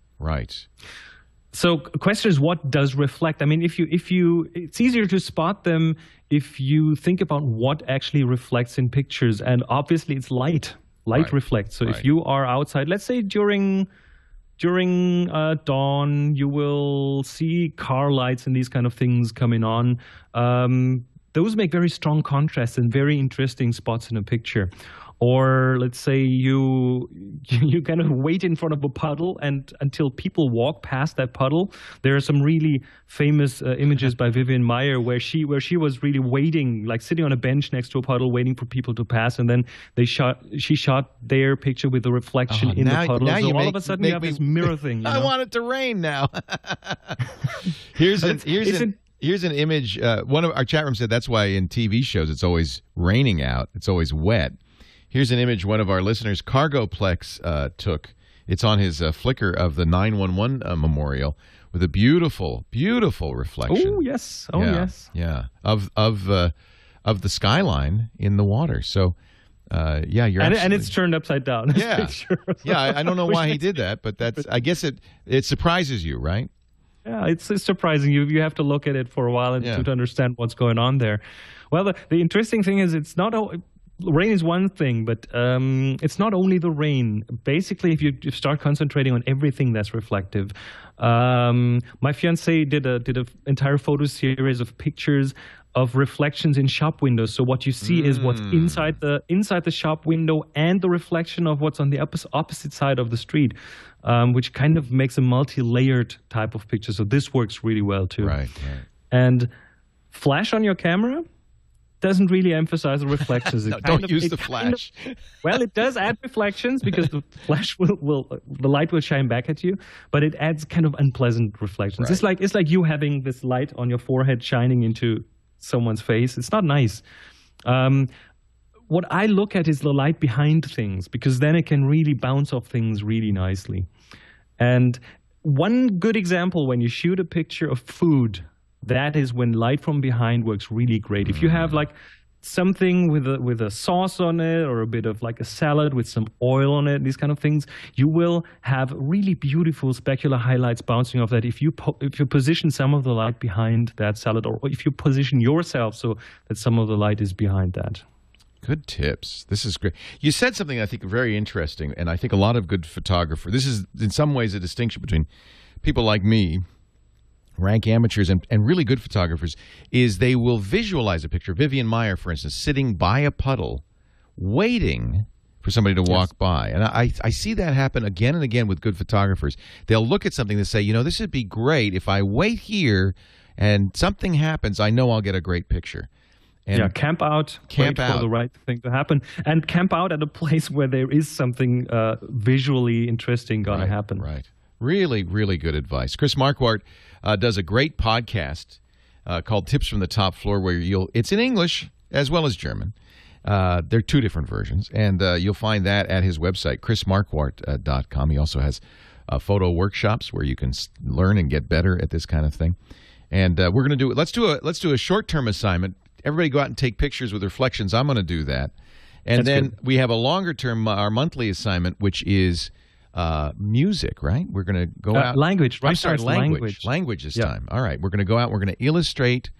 So the question is, what does reflect? I mean, if you, it's easier to spot them if you think about what actually reflects in pictures, and obviously it's light. Light reflects. So if you are outside, let's say during dawn, you will see car lights and these kind of things coming on. Those make very strong contrasts and very interesting spots in a picture. Or let's say you kind of wait in front of a puddle and until people walk past that puddle. There are some really famous images by Vivian Maier where she was really waiting, like sitting on a bench next to a puddle, waiting for people to pass, and then she shot their picture with the reflection in the puddle. So all of a sudden you have this mirror thing. You know? I want it to rain now. Here's an image. One of our chat room said that's why in TV shows it's always raining out. It's always wet. Here's an image one of our listeners, Cargoplex, took. It's on his Flickr of the 911 memorial with a beautiful, beautiful reflection. Oh yes, yes, yeah, of the skyline in the water. So, yeah, you're and it's turned upside down. Yeah, I don't know why he did that, but I guess it surprises you, right? Yeah, it's surprising. You have to look at it for a while to understand what's going on there. Well, the interesting thing is it's not. Rain is one thing, but it's not only the rain. Basically, if you start concentrating on everything that's reflective. My fiancée did an entire photo series of pictures of reflections in shop windows. So what you see is what's inside the shop window and the reflection of what's on the opposite side of the street, which kind of makes a multi-layered type of picture. So this works really well too. Right. And flash on your camera doesn't really emphasize the reflections. No, don't use the flash. Well, it does add reflections because the flash the light will shine back at you, but it adds kind of unpleasant reflections. Right. It's like you having this light on your forehead shining into someone's face. It's not nice. What I look at is the light behind things, because then it can really bounce off things really nicely. And one good example, when you shoot a picture of food, that is when light from behind works really great. If you have like something with a sauce on it, or a bit of like a salad with some oil on it, these kind of things, you will have really beautiful specular highlights bouncing off that if you position some of the light behind that salad, or if you position yourself so that some of the light is behind that. Good tips. This is great. You said something I think very interesting, and I think a lot of good photographers, this is in some ways a distinction between people like me, rank amateurs, and really good photographers, is they will visualize a picture. Vivian Maier, for instance, sitting by a puddle, waiting for somebody to walk by. And I see that happen again and again with good photographers. They'll look at something and say, this would be great. If I wait here and something happens, I know I'll get a great picture. And camp out, wait for the right thing to happen, and camp out at a place where there is something visually interesting going to happen. Right. Really, really good advice. Chris Marquardt does a great podcast called Tips from the Top Floor, where it's in English as well as German. There are two different versions, and you'll find that at his website, chrismarquardt.com. He also has photo workshops where you can learn and get better at this kind of thing. And we're going to do it. Let's do a short-term assignment. Everybody go out and take pictures with reflections. I'm going to do that. And That's then good. we have a longer-term, our monthly assignment, which is music, right? We're going to go out. Language. I'm sorry, language. Language this time. All right. We're going to go out. We're going to illustrate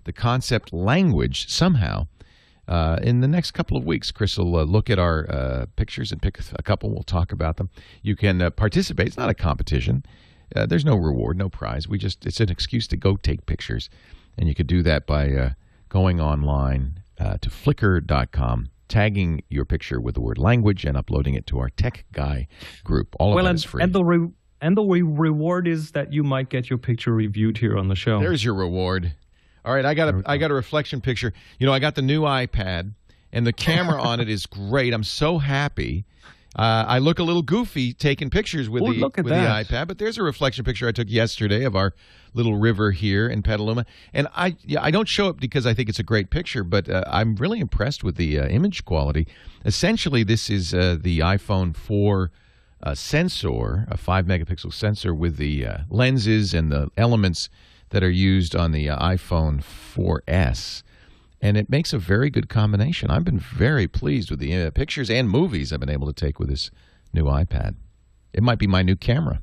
the concept language somehow. In the next couple of weeks, Chris will look at our pictures and pick a couple. We'll talk about them. You can participate. It's not a competition. There's no reward, no prize. It's an excuse to go take pictures. And you could do that by going online to flickr.com, tagging your picture with the word language, and uploading it to our Tech Guy group. All of that is free. And the reward is that you might get your picture reviewed here on the show. There's your reward. All right, I got a reflection picture. You know, I got the new iPad, and the camera on it is great. I'm so happy. I look a little goofy taking pictures with the iPad, but there's a reflection picture I took yesterday of our little river here in Petaluma. And I don't show it because I think it's a great picture, but I'm really impressed with the image quality. Essentially, this is the iPhone 4 sensor, a 5-megapixel sensor with the lenses and the elements that are used on the iPhone 4S. And it makes a very good combination. I've been very pleased with the pictures and movies I've been able to take with this new iPad. It might be my new camera.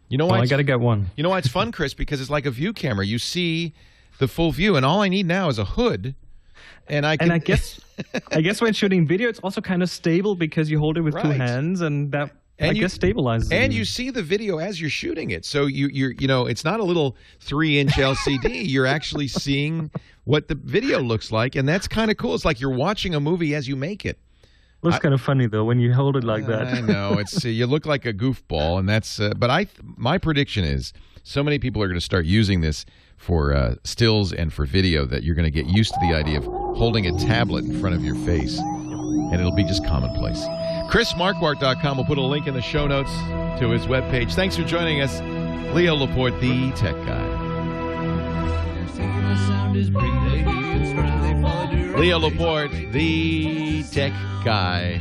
You know why? I got to get one. You know why it's fun, Chris? Because it's like a view camera. You see the full view, and all I need now is a hood. And I guess when shooting video, it's also kind of stable because you hold it with two hands, and that I guess stabilizes. And you see the video as you're shooting it, so you know it's not a little 3-inch LCD. You're actually seeing what the video looks like, and that's kind of cool. It's like you're watching a movie as you make it. Looks kind of funny though when you hold it like that. I know it's you look like a goofball, and that's. But my prediction is so many people are going to start using this for stills and for video that you're going to get used to the idea of holding a tablet in front of your face, and it'll be just commonplace. ChrisMarquardt.com will put a link in the show notes to his webpage. Thanks for joining us, Leo Laporte, the Tech Guy. Leo Laporte, the Tech Guy.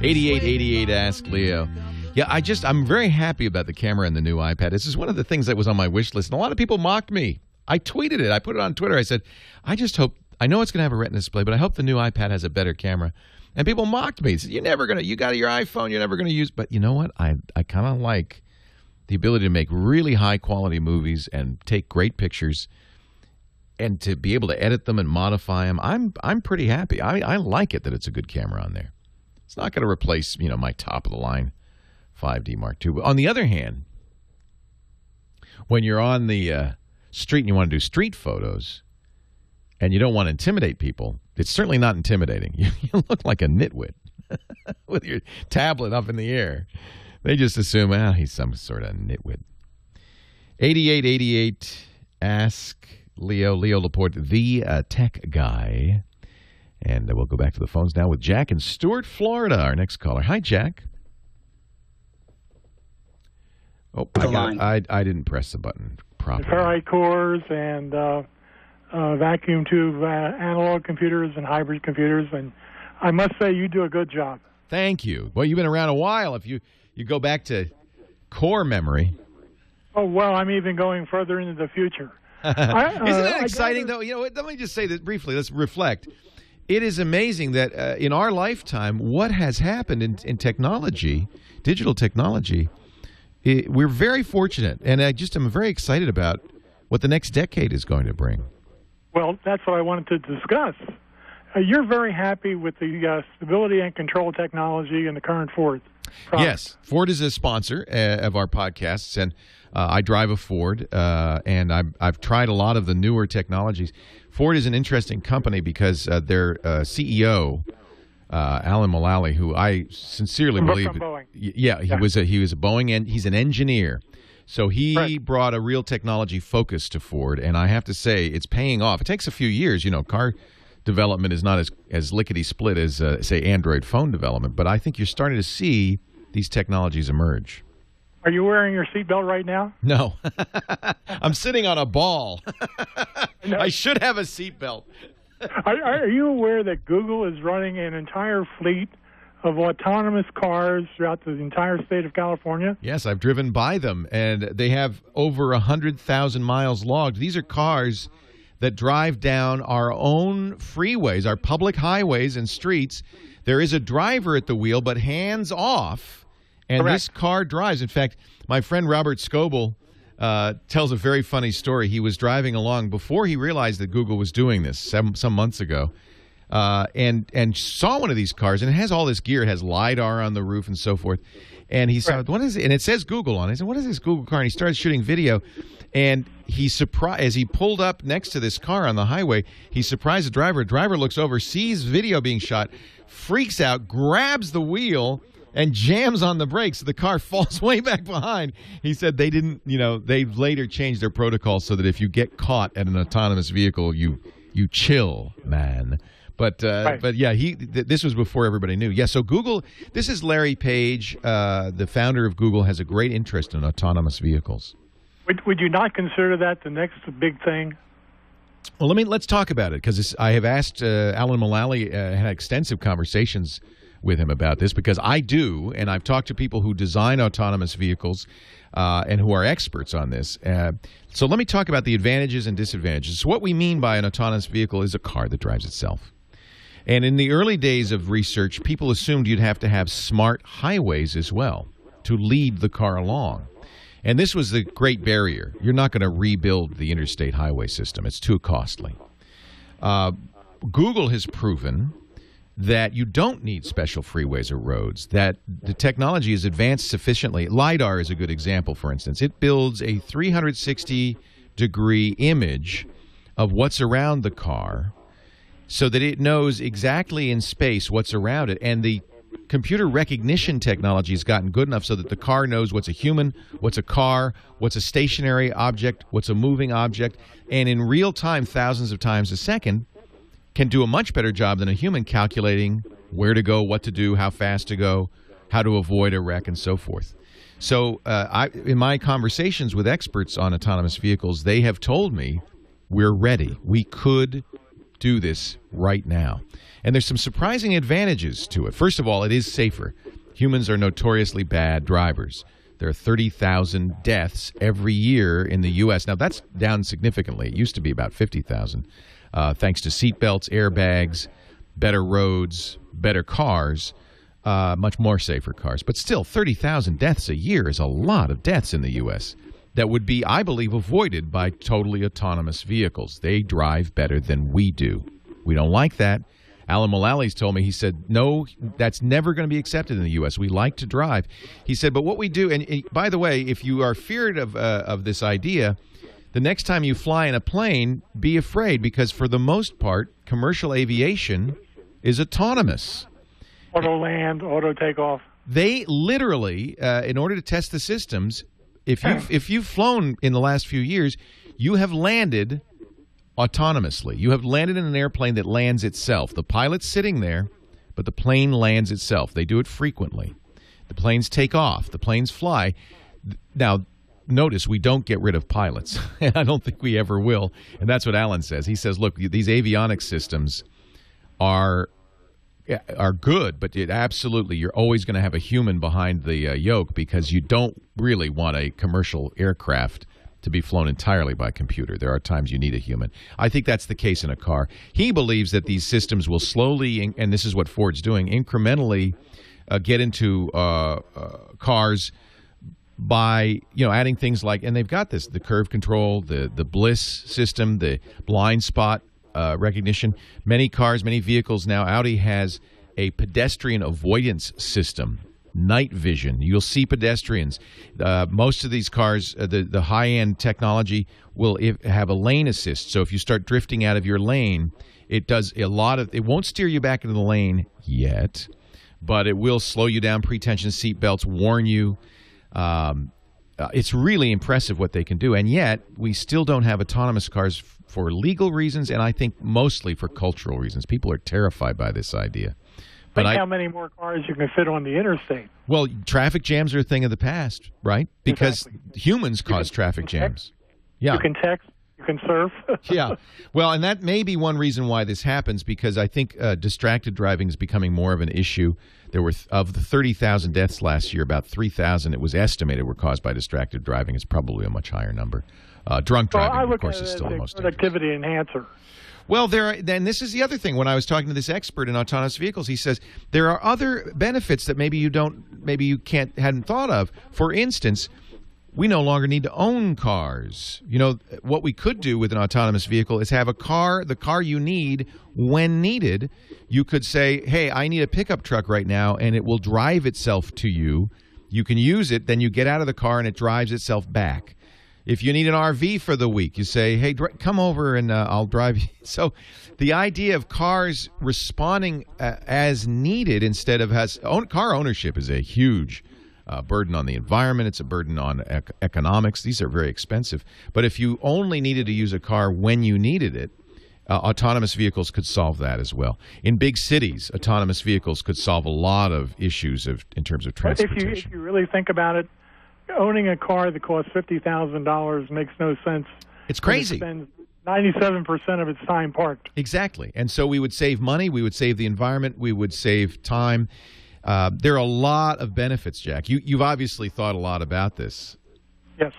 8888 Ask Leo. Yeah, I'm very happy about the camera and the new iPad. This is one of the things that was on my wish list, and a lot of people mocked me. I tweeted it. I put it on Twitter. I said, I just hope, I know it's going to have a Retina display, but I hope the new iPad has a better camera. And people mocked me. Said, you got your iPhone, you're never going to use. But you know what? I kind of like the ability to make really high-quality movies and take great pictures and to be able to edit them and modify them. I'm pretty happy. I like it that it's a good camera on there. It's not going to replace, my top-of-the-line 5D Mark II. But on the other hand, when you're on the street and you want to do street photos and you don't want to intimidate people, it's certainly not intimidating. You look like a nitwit with your tablet up in the air. They just assume, he's some sort of nitwit. 8888 Ask Leo Laporte, the Tech Guy. And we'll go back to the phones now with Jack in Stuart, Florida, our next caller. Hi, Jack. Oh, I didn't press the button properly. Faraday cores and vacuum tube analog computers and hybrid computers, and I must say you do a good job. Thank you. Well, you've been around a while. If you go back to core memory. Oh, well, I'm even going further into the future. Isn't that exciting, though? Let me just say this briefly. Let's reflect. It is amazing that in our lifetime, what has happened in technology, digital technology, we're very fortunate, and I'm very excited about what the next decade is going to bring. Well, that's what I wanted to discuss. You're very happy with the stability and control technology in the current Ford product. Yes, Ford is a sponsor of our podcasts, and I drive a Ford, and I've tried a lot of the newer technologies. Ford is an interesting company because their CEO, Alan Mulally, who I sincerely believe, from Boeing. He was a Boeing, and he's an engineer. So he brought a real technology focus to Ford, and I have to say it's paying off. It takes a few years. Car development is not as lickety-split as, say, Android phone development, but I think you're starting to see these technologies emerge. Are you wearing your seatbelt right now? No. I'm sitting on a ball. No. I should have a seatbelt. Are you aware that Google is running an entire fleet of autonomous cars throughout the entire state of California? Yes, I've driven by them, and they have over 100,000 miles logged. These are cars that drive down our own freeways, our public highways and streets. There is a driver at the wheel, but hands off, and Correct. This car drives. In fact, my friend Robert Scoble tells a very funny story. He was driving along before he realized that Google was doing this some months ago, and saw one of these cars, and it has all this gear. It has LiDAR on the roof and so forth. And he saw, what is it? And it says Google on it. He said, what is this Google car? And he started shooting video. And he surprised, as he pulled up next to this car on the highway, he surprised the driver. The driver looks over, sees video being shot, freaks out, grabs the wheel, and jams on the brakes. The car falls way back behind. He said they didn't, they've later changed their protocol so that if you get caught at an autonomous vehicle, you chill, man. But yeah, this was before everybody knew. Yeah, so Google, this is Larry Page, the founder of Google, has a great interest in autonomous vehicles. Would you not consider that the next big thing? Well, let's talk about it, because I have asked Alan Mullally, had extensive conversations with him about this, because I do, and I've talked to people who design autonomous vehicles and who are experts on this. So let me talk about the advantages and disadvantages. So what we mean by an autonomous vehicle is a car that drives itself. And in the early days of research, people assumed you'd have to have smart highways as well to lead the car along. And this was the great barrier. You're not going to rebuild the interstate highway system. It's too costly. Google has proven that you don't need special freeways or roads, that the technology is advanced sufficiently. LiDAR is a good example, for instance. It builds a 360-degree image of what's around the car so that it knows exactly in space what's around it. And the computer recognition technology has gotten good enough so that the car knows what's a human, what's a car, what's a stationary object, what's a moving object, and in real time, thousands of times a second, can do a much better job than a human calculating where to go, what to do, how fast to go, how to avoid a wreck, and so forth. So in my conversations with experts on autonomous vehicles, they have told me we're ready. We could do this right now. And there's some surprising advantages to it. First of all, it is safer. Humans are notoriously bad drivers. There are 30,000 deaths every year in the U.S. Now, that's down significantly. It used to be about 50,000. Thanks to seatbelts, airbags, better roads, better cars, much more safer cars. But still, 30,000 deaths a year is a lot of deaths in the U.S. that would be, I believe, avoided by totally autonomous vehicles. They drive better than we do. We don't like that. Alan Mullally's told me, he said, no, that's never going to be accepted in the U.S. We like to drive. He said, but what we do, and by the way, if you are feared of this idea, the next time you fly in a plane, be afraid, because for the most part, commercial aviation is autonomous. Auto land, auto takeoff. They literally, in order to test the systems, if you've flown in the last few years, you have landed autonomously. You have landed in an airplane that lands itself. The pilot's sitting there, but the plane lands itself. They do it frequently. The planes take off. The planes fly. Now, notice we don't get rid of pilots. I don't think we ever will. And that's what Alan says. He says, look, these avionics systems are good, but absolutely, you're always going to have a human behind the yoke, because you don't really want a commercial aircraft to be flown entirely by computer. There are times you need a human. I think that's the case in a car. He believes that these systems will slowly, and this is what Ford's doing, incrementally get into cars by adding things like, and they've got this, the curve control, the bliss system, the blind spot recognition. Many cars, many vehicles now, Audi has a pedestrian avoidance system, night vision. You'll see pedestrians. Most of these cars, the high-end technology will have a lane assist. So if you start drifting out of your lane, it does a lot of, it won't steer you back into the lane yet, but it will slow you down, pre-tension seat belts, warn you. It's really impressive what they can do, and yet we still don't have autonomous cars for legal reasons, and I think mostly for cultural reasons. People are terrified by this idea. But how many more cars you can fit on the interstate? Well, traffic jams are a thing of the past, right? Because humans cause traffic jams. Yeah. You can you can surf. Yeah. Well, and that may be one reason why this happens, because I think distracted driving is becoming more of an issue. There were, of the 30,000 deaths last year, about 3,000 it was estimated were caused by distracted driving. It's probably a much higher number. Drunk driving, of course, is still the most dangerous. Productivity enhancer. Well, then this is the other thing. When I was talking to this expert in autonomous vehicles, he says there are other benefits that maybe you hadn't thought of. For instance, we no longer need to own cars. You know, what we could do with an autonomous vehicle is have the car you need when needed. You could say, hey, I need a pickup truck right now, and it will drive itself to you. You can use it, then you get out of the car, and it drives itself back. If you need an RV for the week, you say, hey, come over and I'll drive you. So the idea of cars responding as needed instead of car ownership is a huge burden on the environment. It's a burden on economics. These are very expensive. But if you only needed to use a car when you needed it, autonomous vehicles could solve that as well. In big cities, autonomous vehicles could solve a lot of issues in terms of transportation. If you really think about it, owning a car that costs $50,000 makes no sense. It's crazy. It spends 97% of its time parked. Exactly. And so we would save money, we would save the environment, we would save time. There are a lot of benefits, Jack. You've obviously thought a lot about this. Yes.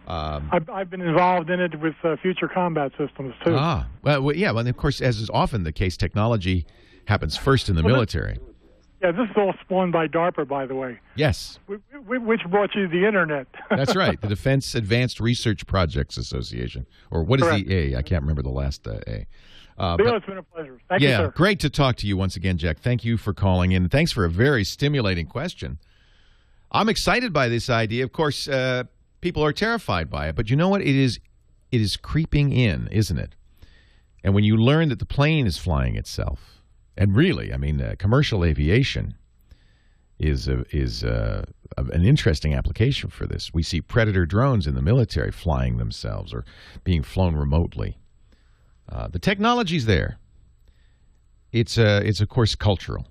I've been involved in it with future combat systems, too. Well, yeah. Well, of course, as is often the case, technology happens first in the military. This is all spawned by DARPA, by the way. Yes. Which brought you the Internet. That's right. The Defense Advanced Research Projects Association. Or what is the A? I can't remember the last A. Leo, it's been a pleasure. Thank you, sir. Yeah, great to talk to you once again, Jack. Thank you for calling in. Thanks for a very stimulating question. I'm excited by this idea. Of course, people are terrified by it. But you know what? It is creeping in, isn't it? And when you learn that the plane is flying itself, and really, I mean, commercial aviation is an interesting application for this. We see Predator drones in the military flying themselves or being flown remotely. The technology's there. It's of course cultural.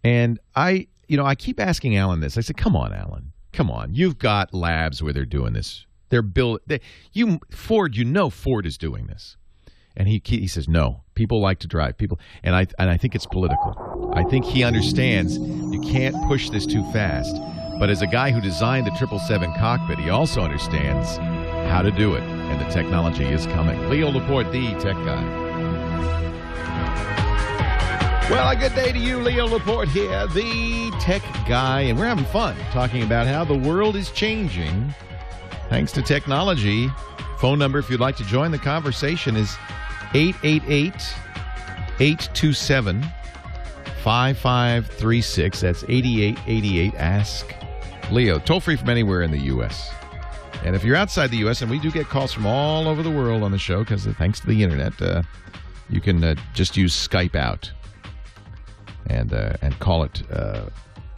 And I keep asking Alan this. I said, "Come on, Alan. Come on. You've got labs where they're doing this. Ford is doing this." And he says, no, people like to drive. And I think it's political. I think he understands you can't push this too fast. But as a guy who designed the 777 cockpit, he also understands how to do it. And the technology is coming. Leo Laporte, the tech guy. Well, a good day to you, Leo Laporte here, the tech guy. And we're having fun talking about how the world is changing thanks to technology. Phone number, if you'd like to join the conversation, is 888-827-5536. That's 8888. Ask Leo. Toll free from anywhere in the U.S. And if you're outside the U.S., and we do get calls from all over the world on the show, because thanks to the internet, you can just use Skype out and call it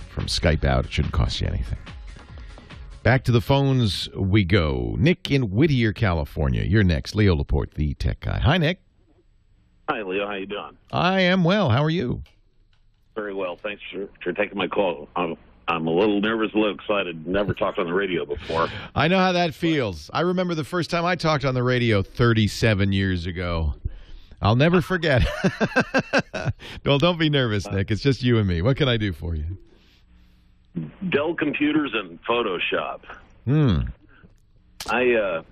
from Skype out. It shouldn't cost you anything. Back to the phones we go. Nick in Whittier, California. You're next. Leo Laporte, the tech guy. Hi, Nick. Hi, Leo. How you doing? I am well. How are you? Very well. Thanks for taking my call. I'm a little nervous, a little excited. Never talked on the radio before. I know how that feels. I remember the first time I talked on the radio 37 years ago. I'll never forget. Well, don't be nervous, Nick. It's just you and me. What can I do for you? Dell computers and Photoshop. I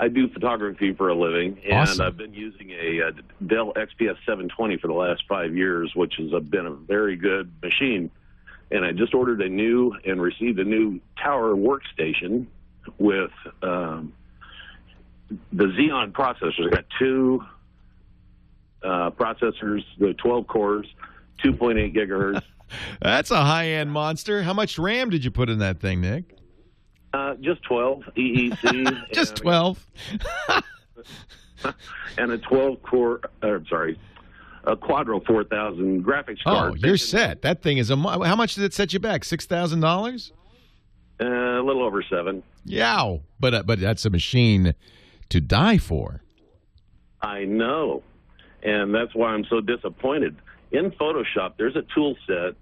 do photography for a living, and awesome. I've been using a Dell XPS 720 for the last 5 years, which has been a very good machine. And I just ordered and received a new tower workstation with the Xeon processors. I got two processors, the 12 cores, 2.8 gigahertz. That's a high-end monster. How much RAM did you put in that thing, Nick? Just 12 EEC. Just 12. And a 12-core, a Quadro 4000 graphics card. Oh, you're set. That thing is how much did it set you back? $6,000? A little over $7,000. Yeah, but that's a machine to die for. I know, and that's why I'm so disappointed. In Photoshop, there's a tool set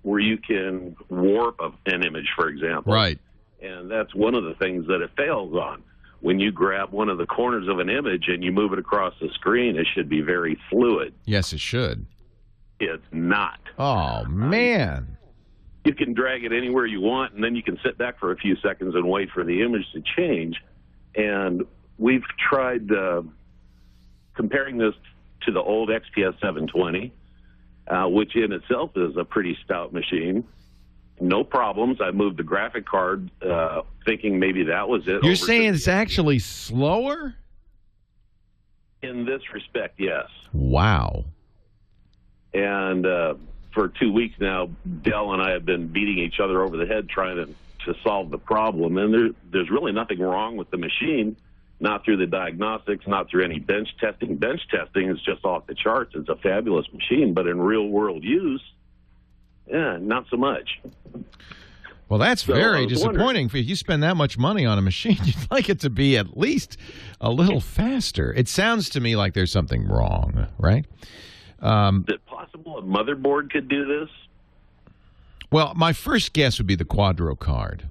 where you can warp an image, for example. Right. And that's one of the things that it fails on. when you grab one of the corners of an image and you move it across the screen, it should be very fluid. Yes, it should. It's not. Oh, man. You can drag it anywhere you want, and then you can sit back for a few seconds and wait for the image to change. And we've tried comparing this to the old XPS 720, which in itself is a pretty stout machine. No problems. I moved the graphic card thinking maybe that was it. You're saying it's actually slower? In this respect, yes. Wow. And for 2 weeks now, Dell and I have been beating each other over the head trying to solve the problem. And there's really nothing wrong with the machine, not through the diagnostics, not through any bench testing. Bench testing is just off the charts. It's a fabulous machine, but in real-world use, not so much. Well, that's very disappointing. If you spend that much money on a machine, you'd like it to be at least a little faster. It sounds to me like there's something wrong, right? Is it possible a motherboard could do this? Well, my first guess would be the Quadro card.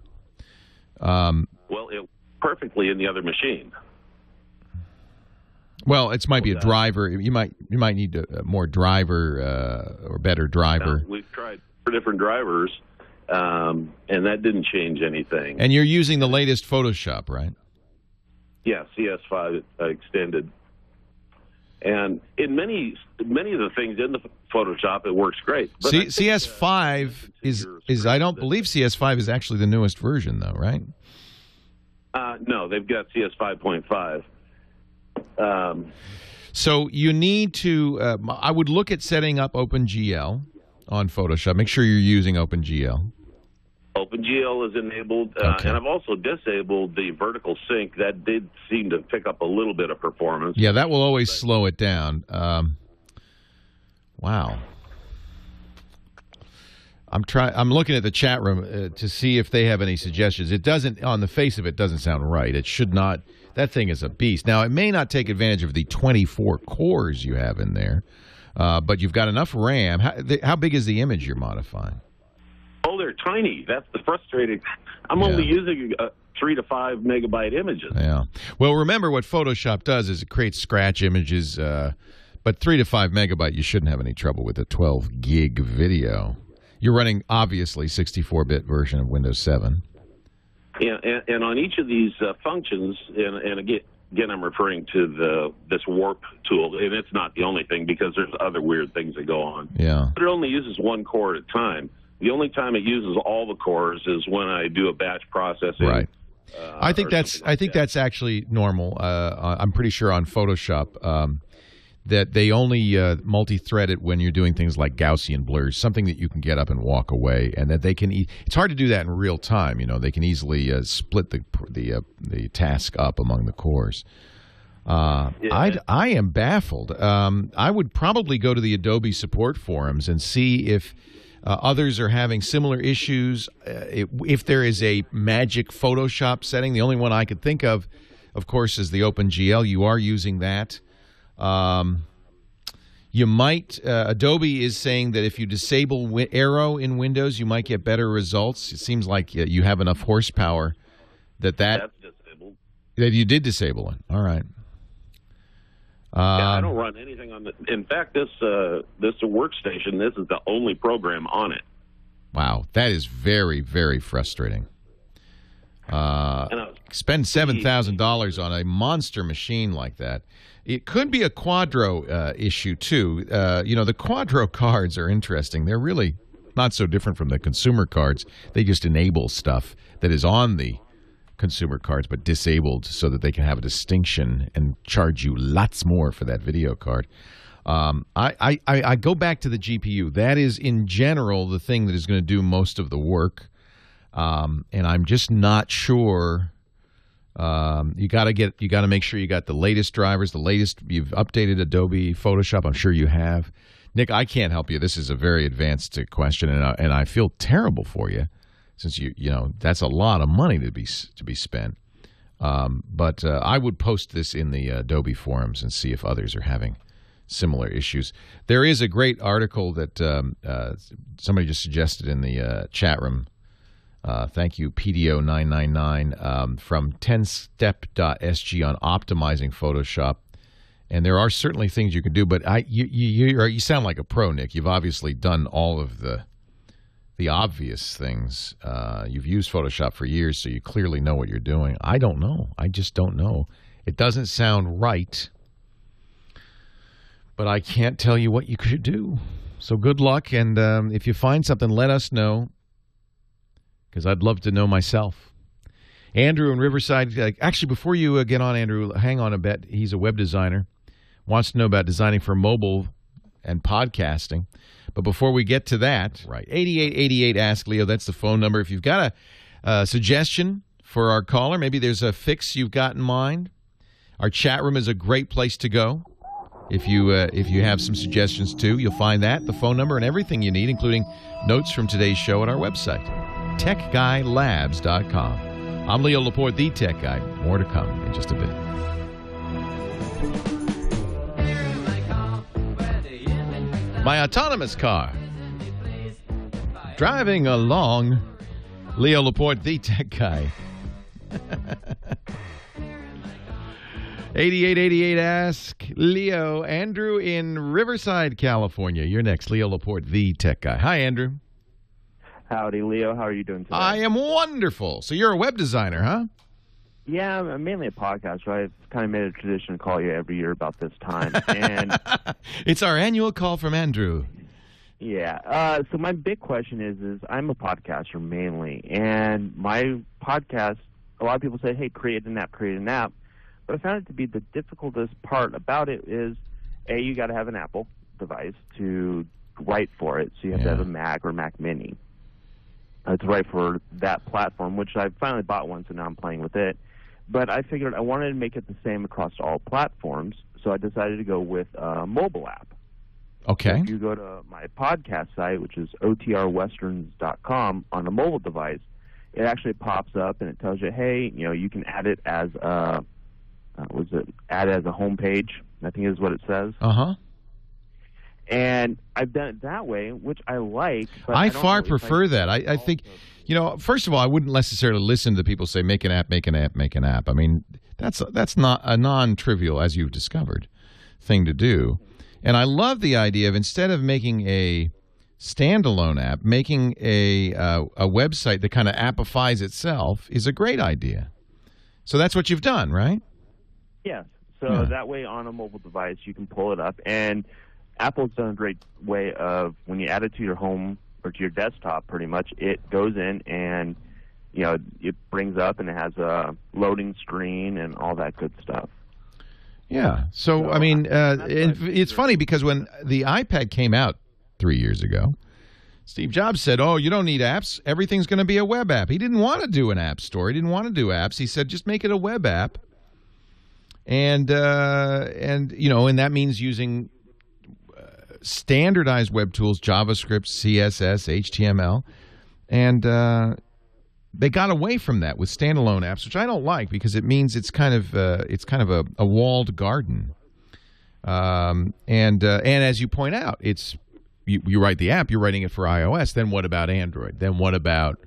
Well, it perfectly in the other machine. Well, it might be a driver. You might need a more driver or better driver. We've tried 4 different drivers, and that didn't change anything. And you're using the latest Photoshop, right? Yeah, CS5 extended. And in many of the things in the Photoshop, it works great. But CS5 is I don't believe CS5 is actually the newest version, though, right? No, they've got CS 5.5. So you need to. I would look at setting up OpenGL on Photoshop. Make sure you're using OpenGL. OpenGL is enabled, and I've also disabled the vertical sync. That did seem to pick up a little bit of performance. Yeah, that will always slow it down. Wow. I'm looking at the chat room to see if they have any suggestions. It doesn't, on the face of it, doesn't sound right. It should not. That thing is a beast. Now, it may not take advantage of the 24 cores you have in there, but you've got enough RAM. How big is the image you're modifying? Oh, they're tiny. That's the frustrating. I'm only using 3 to 5 megabyte images. Yeah. Well, remember what Photoshop does is it creates scratch images, but 3 to 5 megabyte, you shouldn't have any trouble with a 12 gig video. You're running, obviously, 64-bit version of Windows 7. Yeah, and on each of these functions, and again, I'm referring to this warp tool, and it's not the only thing because there's other weird things that go on. Yeah. But it only uses 1 core at a time. The only time it uses all the cores is when I do a batch processing. Right. I think that's actually normal. I'm pretty sure on Photoshop that they only multi-thread it when you're doing things like Gaussian blurs, something that you can get up and walk away, and that they can. It's hard to do that in real time. You know, they can easily split the task up among the cores. I am baffled. I would probably go to the Adobe support forums and see if others are having similar issues. If there is a magic Photoshop setting, the only one I could think of course, is the OpenGL. You are using that. You might. Adobe is saying that if you disable Arrow in Windows, you might get better results. It seems like you have enough horsepower that's disabled. That you did disable it. All right. I don't run anything on the. In fact, this workstation, this is the only program on it. Wow, that is very, very frustrating. Spend $7,000 on a monster machine like that. It could be a Quadro issue too. The Quadro cards are interesting. They're really not so different from the consumer cards. They just enable stuff that is on the consumer cards, but disabled so that they can have a distinction and charge you lots more for that video card. I go back to the GPU. That is, in general, the thing that is going to do most of the work. And I'm just not sure. You got to make sure you got the latest drivers, you've updated Adobe Photoshop. I'm sure you have. Nick, I can't help you. This is a very advanced question, and I feel terrible for you, since that's a lot of money to be spent. But I would post this in the Adobe forums and see if others are having similar issues. There is a great article that somebody just suggested in the chat room Thank you, PDO999, from 10step.sg on optimizing Photoshop. And there are certainly things you can do, but you sound like a pro, Nick. You've obviously done all of the obvious things. You've used Photoshop for years, so you clearly know what you're doing. I don't know. I just don't know. It doesn't sound right, but I can't tell you what you could do. So good luck, and if you find something, let us know, because I'd love to know myself. Andrew in Riverside, actually, before you get on, Andrew, hang on a bit. He's a web designer, wants to know about designing for mobile and podcasting. But before we get to that, right, 8888 Ask Leo, that's the phone number. If you've got a suggestion for our caller, maybe there's a fix you've got in mind, our chat room is a great place to go. If you have some suggestions too, you'll find that, the phone number, and everything you need, including notes from today's show at our website, techguylabs.com. I'm Leo Laporte, the Tech Guy. More to come in just a bit. My autonomous car. Driving along. Leo Laporte, the Tech Guy. 8888 Ask Leo. Andrew in Riverside, California. You're next. Leo Laporte, the Tech Guy. Hi, Andrew. Howdy, Leo. How are you doing today? I am wonderful. So you're a web designer, huh? Yeah, I'm mainly a podcaster. I've kind of made a tradition to call you every year about this time. And it's our annual call from Andrew. Yeah. So my big question is I'm a podcaster mainly, and my podcast, a lot of people say, hey, create an app. But I found it to be the difficultest part about it is, A, you got to have an Apple device to write for it. So you have to have a Mac or Mac Mini to write for that platform, which I finally bought once, and now I'm playing with it. But I figured I wanted to make it the same across all platforms, so I decided to go with a mobile app. Okay. So if you go to my podcast site, which is otrwesterns.com, on a mobile device, it actually pops up and it tells you, hey, you can add it as a add it as a home page, I think is what it says. Uh-huh. And I've done it that way, which I like. But I far prefer that. I think, first of all, I wouldn't necessarily listen to people say, make an app, make an app, make an app. I mean, that's not a non-trivial, as you've discovered, thing to do. And I love the idea of, instead of making a standalone app, making a website that kind of appifies itself is a great idea. So that's what you've done, right? Yes. So that way on a mobile device, you can pull it up. And Apple's done a great way of, when you add it to your home or to your desktop, pretty much, it goes in and, it brings up and it has a loading screen and all that good stuff. Yeah. So I mean, it's funny because when the iPad came out 3 years ago, Steve Jobs said, oh, you don't need apps. Everything's going to be a web app. He didn't want to do an app store. He didn't want to do apps. He said, just make it a web app. And that means using standardized web tools, JavaScript, CSS, HTML, and they got away from that with standalone apps, which I don't like because it means it's kind of a walled garden. And as you point out, it's you write the app, you're writing it for iOS. Then what about Android? Then what about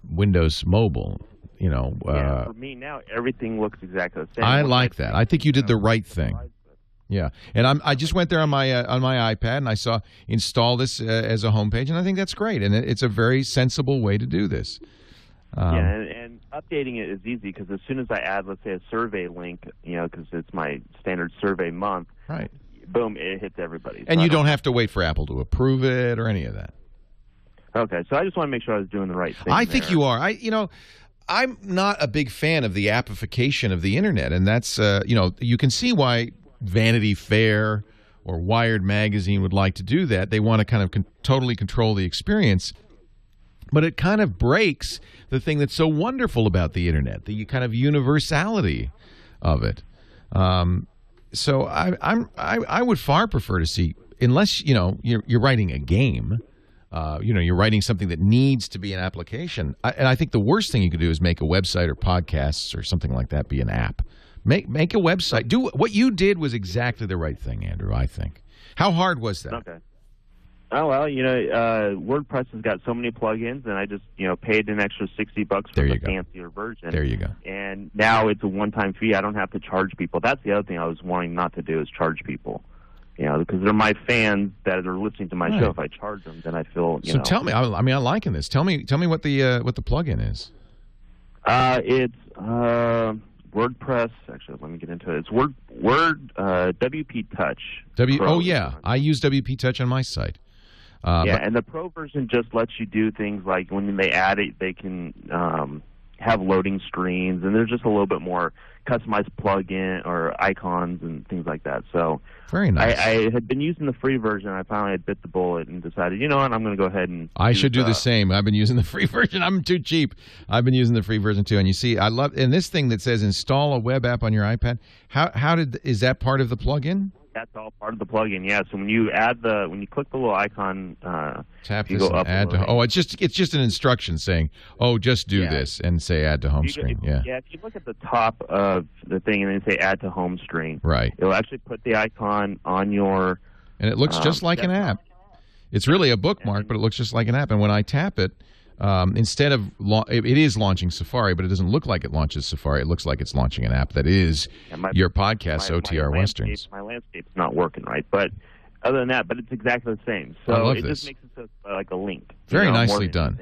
Windows Mobile? For me now, everything looks exactly the same. I like that. I think you did the right thing. Yeah, and I just went there on my iPad and I saw install this as a homepage, and I think that's great, and it's a very sensible way to do this. And updating it is easy because as soon as I add, let's say, a survey link, because it's my standard survey month, right? Boom, it hits everybody. And you don't have to wait for Apple to approve it or any of that. Okay, so I just want to make sure I was doing the right thing. I think you are. I'm not a big fan of the appification of the internet, and that's you can see why Vanity Fair or Wired magazine would like to do that. They want to kind of totally control the experience, but it kind of breaks the thing that's so wonderful about the internet, the kind of universality of it. So I would far prefer to see, unless you're writing a game. You're writing something that needs to be an application. And I think the worst thing you could do is make a website or podcasts or something like that be an app. Make a website. Do what you did was exactly the right thing, Andrew, I think. How hard was that? Okay. Oh, well, WordPress has got so many plugins, and I just, paid an extra $60 for the fancier version. There you go. And now it's a one-time fee. I don't have to charge people. That's the other thing I was wanting not to do is charge people. Because they're my fans that are listening to my show. If I charge them, then I feel, So tell me, I'm liking this. Tell me what the plugin is. It's WordPress. Actually, let me get into it. It's WP Touch. Oh yeah, I use WP Touch on my site. And the Pro version just lets you do things like when they add it, they can have loading screens, and there's just a little bit more customized plugin or icons and things like that. So very nice. I had been using the free version. I finally had bit the bullet and decided, you know what, I'm going to go ahead and. I should do the same. I've been using the free version. I'm too cheap. I've been using the free version too. And you see, I love and this thing that says install a web app on your iPad. Is that part of the plugin? That's all part of the plugin, yeah. So when you click the little icon, tap you this go and up add to. Oh, it's just an instruction saying, just do this and say add to home screen. If you look at the top of the thing and then say add to home screen, right, it'll actually put the icon on your. And it looks just like an app. It's really a bookmark, but it looks just like an app. And when I tap it, instead of it is launching Safari, but it doesn't look like it launches Safari. It looks like it's launching an app that is your podcast, OTR Westerns. My landscape's not working right, but other than that, but it's exactly the same. So I love it this. just makes it like a link. Very nicely done.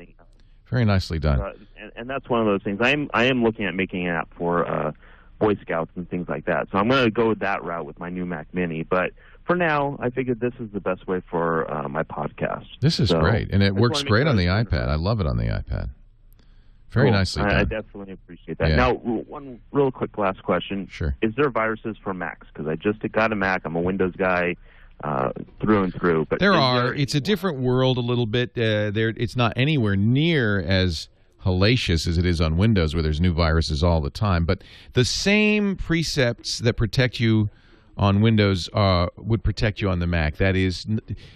Very nicely done. And that's one of those things. I am looking at making an app for Boy Scouts and things like that. So I'm going to go that route with my new Mac Mini, but. For now, I figured this is the best way for my podcast. This is great, and it works great on the iPad. I love it on the iPad. Very nicely done. I definitely appreciate that. Yeah. Now, one real quick last question. Sure. Is there viruses for Macs? Because I just got a Mac. I'm a Windows guy through and through. But there are. It's a different world a little bit. It's not anywhere near as hellacious as it is on Windows, where there's new viruses all the time. But the same precepts that protect you on Windows would protect you on the Mac. That is,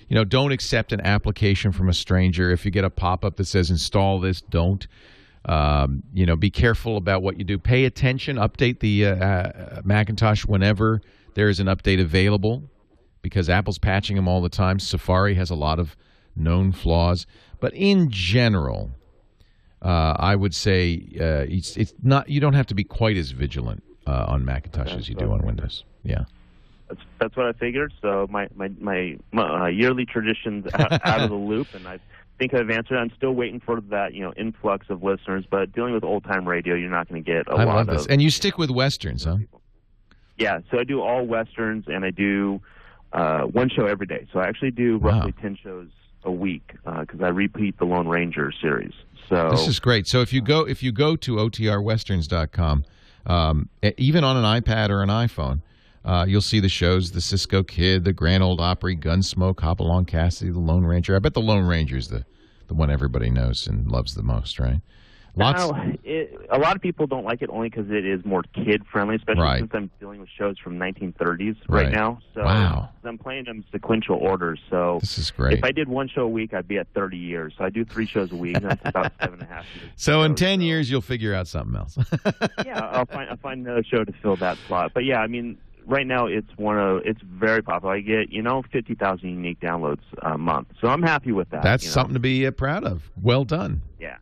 don't accept an application from a stranger. If you get a pop-up that says install this, don't. Be careful about what you do. Pay attention. Update the Macintosh whenever there is an update available, because Apple's patching them all the time. Safari has a lot of known flaws. But in general, I would say it's not. You don't have to be quite as vigilant on Macintosh as you do on Windows. Yeah. That's what I figured. So my yearly tradition's out of the loop, and I think I've answered. I'm still waiting for that influx of listeners. But dealing with old time radio, you're not going to get a lot of. I love this, and you stick with Westerns, huh? Yeah. So I do all Westerns, and I do one show every day. So I actually do roughly 10 shows a week because I repeat the Lone Ranger series. So this is great. So if you go to otrwesterns.com, even on an iPad or an iPhone. You'll see the shows, the Cisco Kid, the Grand Ole Opry, Gunsmoke, Hop Along Cassidy, the Lone Ranger. I bet the Lone Ranger's the one everybody knows and loves the most, right? A lot of people don't like it only because it is more kid-friendly, especially since I'm dealing with shows from 1930s right now. So I'm playing them sequential orders. So this is great. If I did one show a week, I'd be at 30 years. So I do 3 shows a week, and that's about 7.5 years. So in 10 years, you'll figure out something else. Yeah, I'll find another show to fill that slot. But yeah, I mean, right now it's very popular. I get 50,000 unique downloads a month, so I'm happy with that. That's something to be proud of. Well done. Yeah.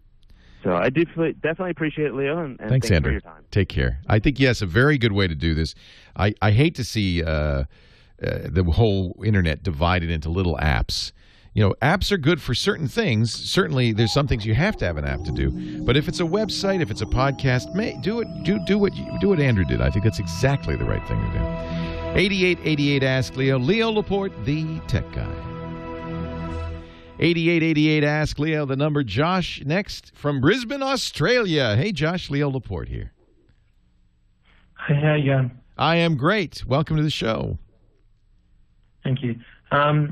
So I definitely appreciate it, Leo, and thanks, for Andrew. your time. Take care. I think yes, a very good way to do this. I hate to see the whole internet divided into little apps. Apps are good for certain things. Certainly, there's some things you have to have an app to do. But if it's a website, if it's a podcast, do what Andrew did. I think that's exactly the right thing to do. 8888 Ask Leo. Leo Laporte, the tech guy. 8888 Ask Leo. The number. Josh next from Brisbane, Australia. Hey, Josh. Leo Laporte here. Hey, how you going? I am great. Welcome to the show. Thank you. So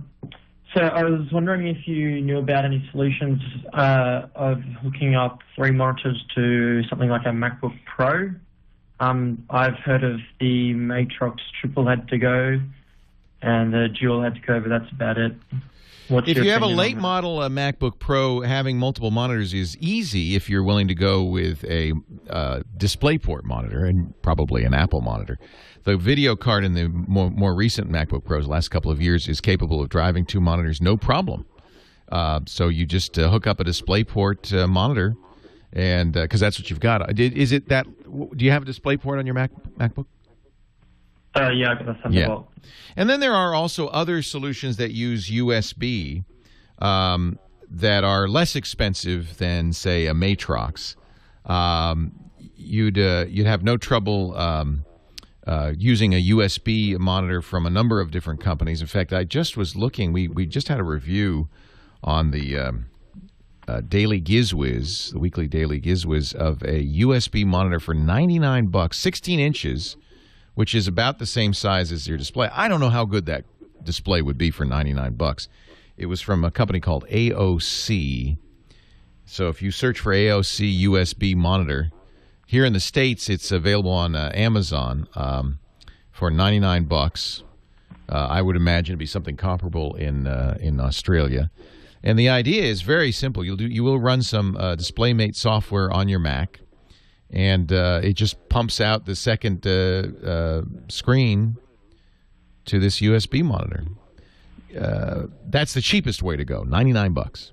I was wondering if you knew about any solutions of hooking up 3 monitors to something like a MacBook Pro. I've heard of the Matrox Triple had to go, and the Dual had to go, but that's about it. If you have a late model MacBook Pro, having multiple monitors is easy if you're willing to go with a DisplayPort monitor and probably an Apple monitor. The video card in the more recent MacBook Pros, the last couple of years, is capable of driving 2 monitors no problem. So you just hook up a DisplayPort monitor, and because that's what you've got. Is it that? Do you have a DisplayPort on your MacBook? Yeah, I got the Thunderbolt. Yeah. And then there are also other solutions that use USB that are less expensive than, say, a Matrox. You'd have no trouble using a USB monitor from a number of different companies. In fact, I just was looking. We just had a review on the Daily GizWiz, the weekly Daily GizWiz, of a USB monitor for $99, 16 inches, which is about the same size as your display. I don't know how good that display would be for $99. It was from a company called AOC. So if you search for AOC USB monitor, here in the States, it's available on Amazon for $99. I would imagine it'd be something comparable in Australia. And the idea is very simple. You will run some DisplayMate software on your Mac, and it just pumps out the second screen to this USB monitor. That's the cheapest way to go, $99.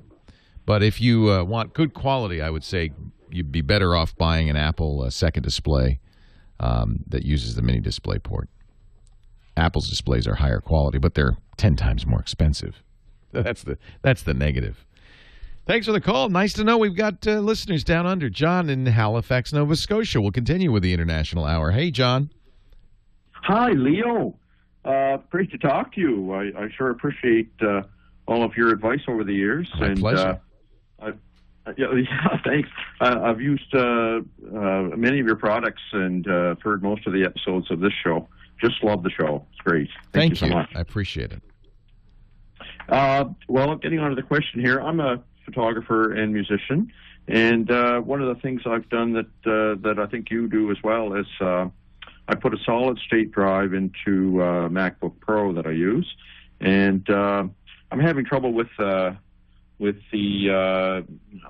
But if you want good quality, I would say you'd be better off buying an Apple second display that uses the mini display port. Apple's displays are higher quality, but they're 10 times more expensive. That's the negative. Thanks for the call. Nice to know we've got listeners down under. John in Halifax, Nova Scotia. We'll continue with the International Hour. Hey, John. Hi, Leo. Great to talk to you. I sure appreciate all of your advice over the years. My pleasure. Yeah, thanks. I've used many of your products and heard most of the episodes of this show. Just love the show. It's great. Thank you so much. I appreciate it. Well, getting on to the question here, I'm a photographer and musician, and one of the things I've done that I think you do as well is I put a solid-state drive into MacBook Pro that I use, and I'm having trouble with the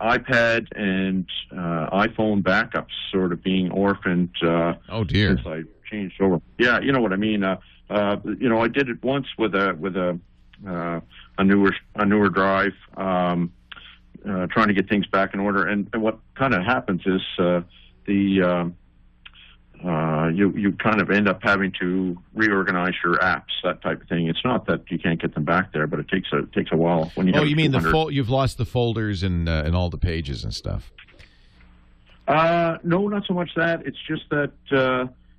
iPad and iPhone backups sort of being orphaned. Oh dear! Since I changed over. Yeah, you know what I mean. I did it once with a newer drive, trying to get things back in order. And what kind of happens is you kind of end up having to reorganize your apps, that type of thing. It's not that you can't get them back there, but it takes a while. When you you mean you've lost the folders and all the pages and stuff? No, not so much that. It's just that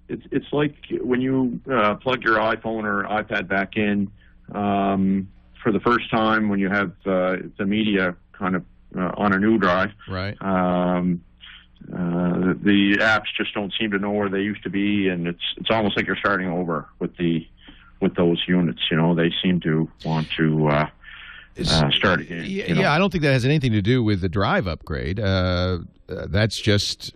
it's like when you plug your iPhone or iPad back in. For the first time, when you have the media kind of on a new drive, right? The apps just don't seem to know where they used to be, and it's almost like you're starting over with those units. You know, they seem to want to start again. Yeah, I don't think that has anything to do with the drive upgrade. That's just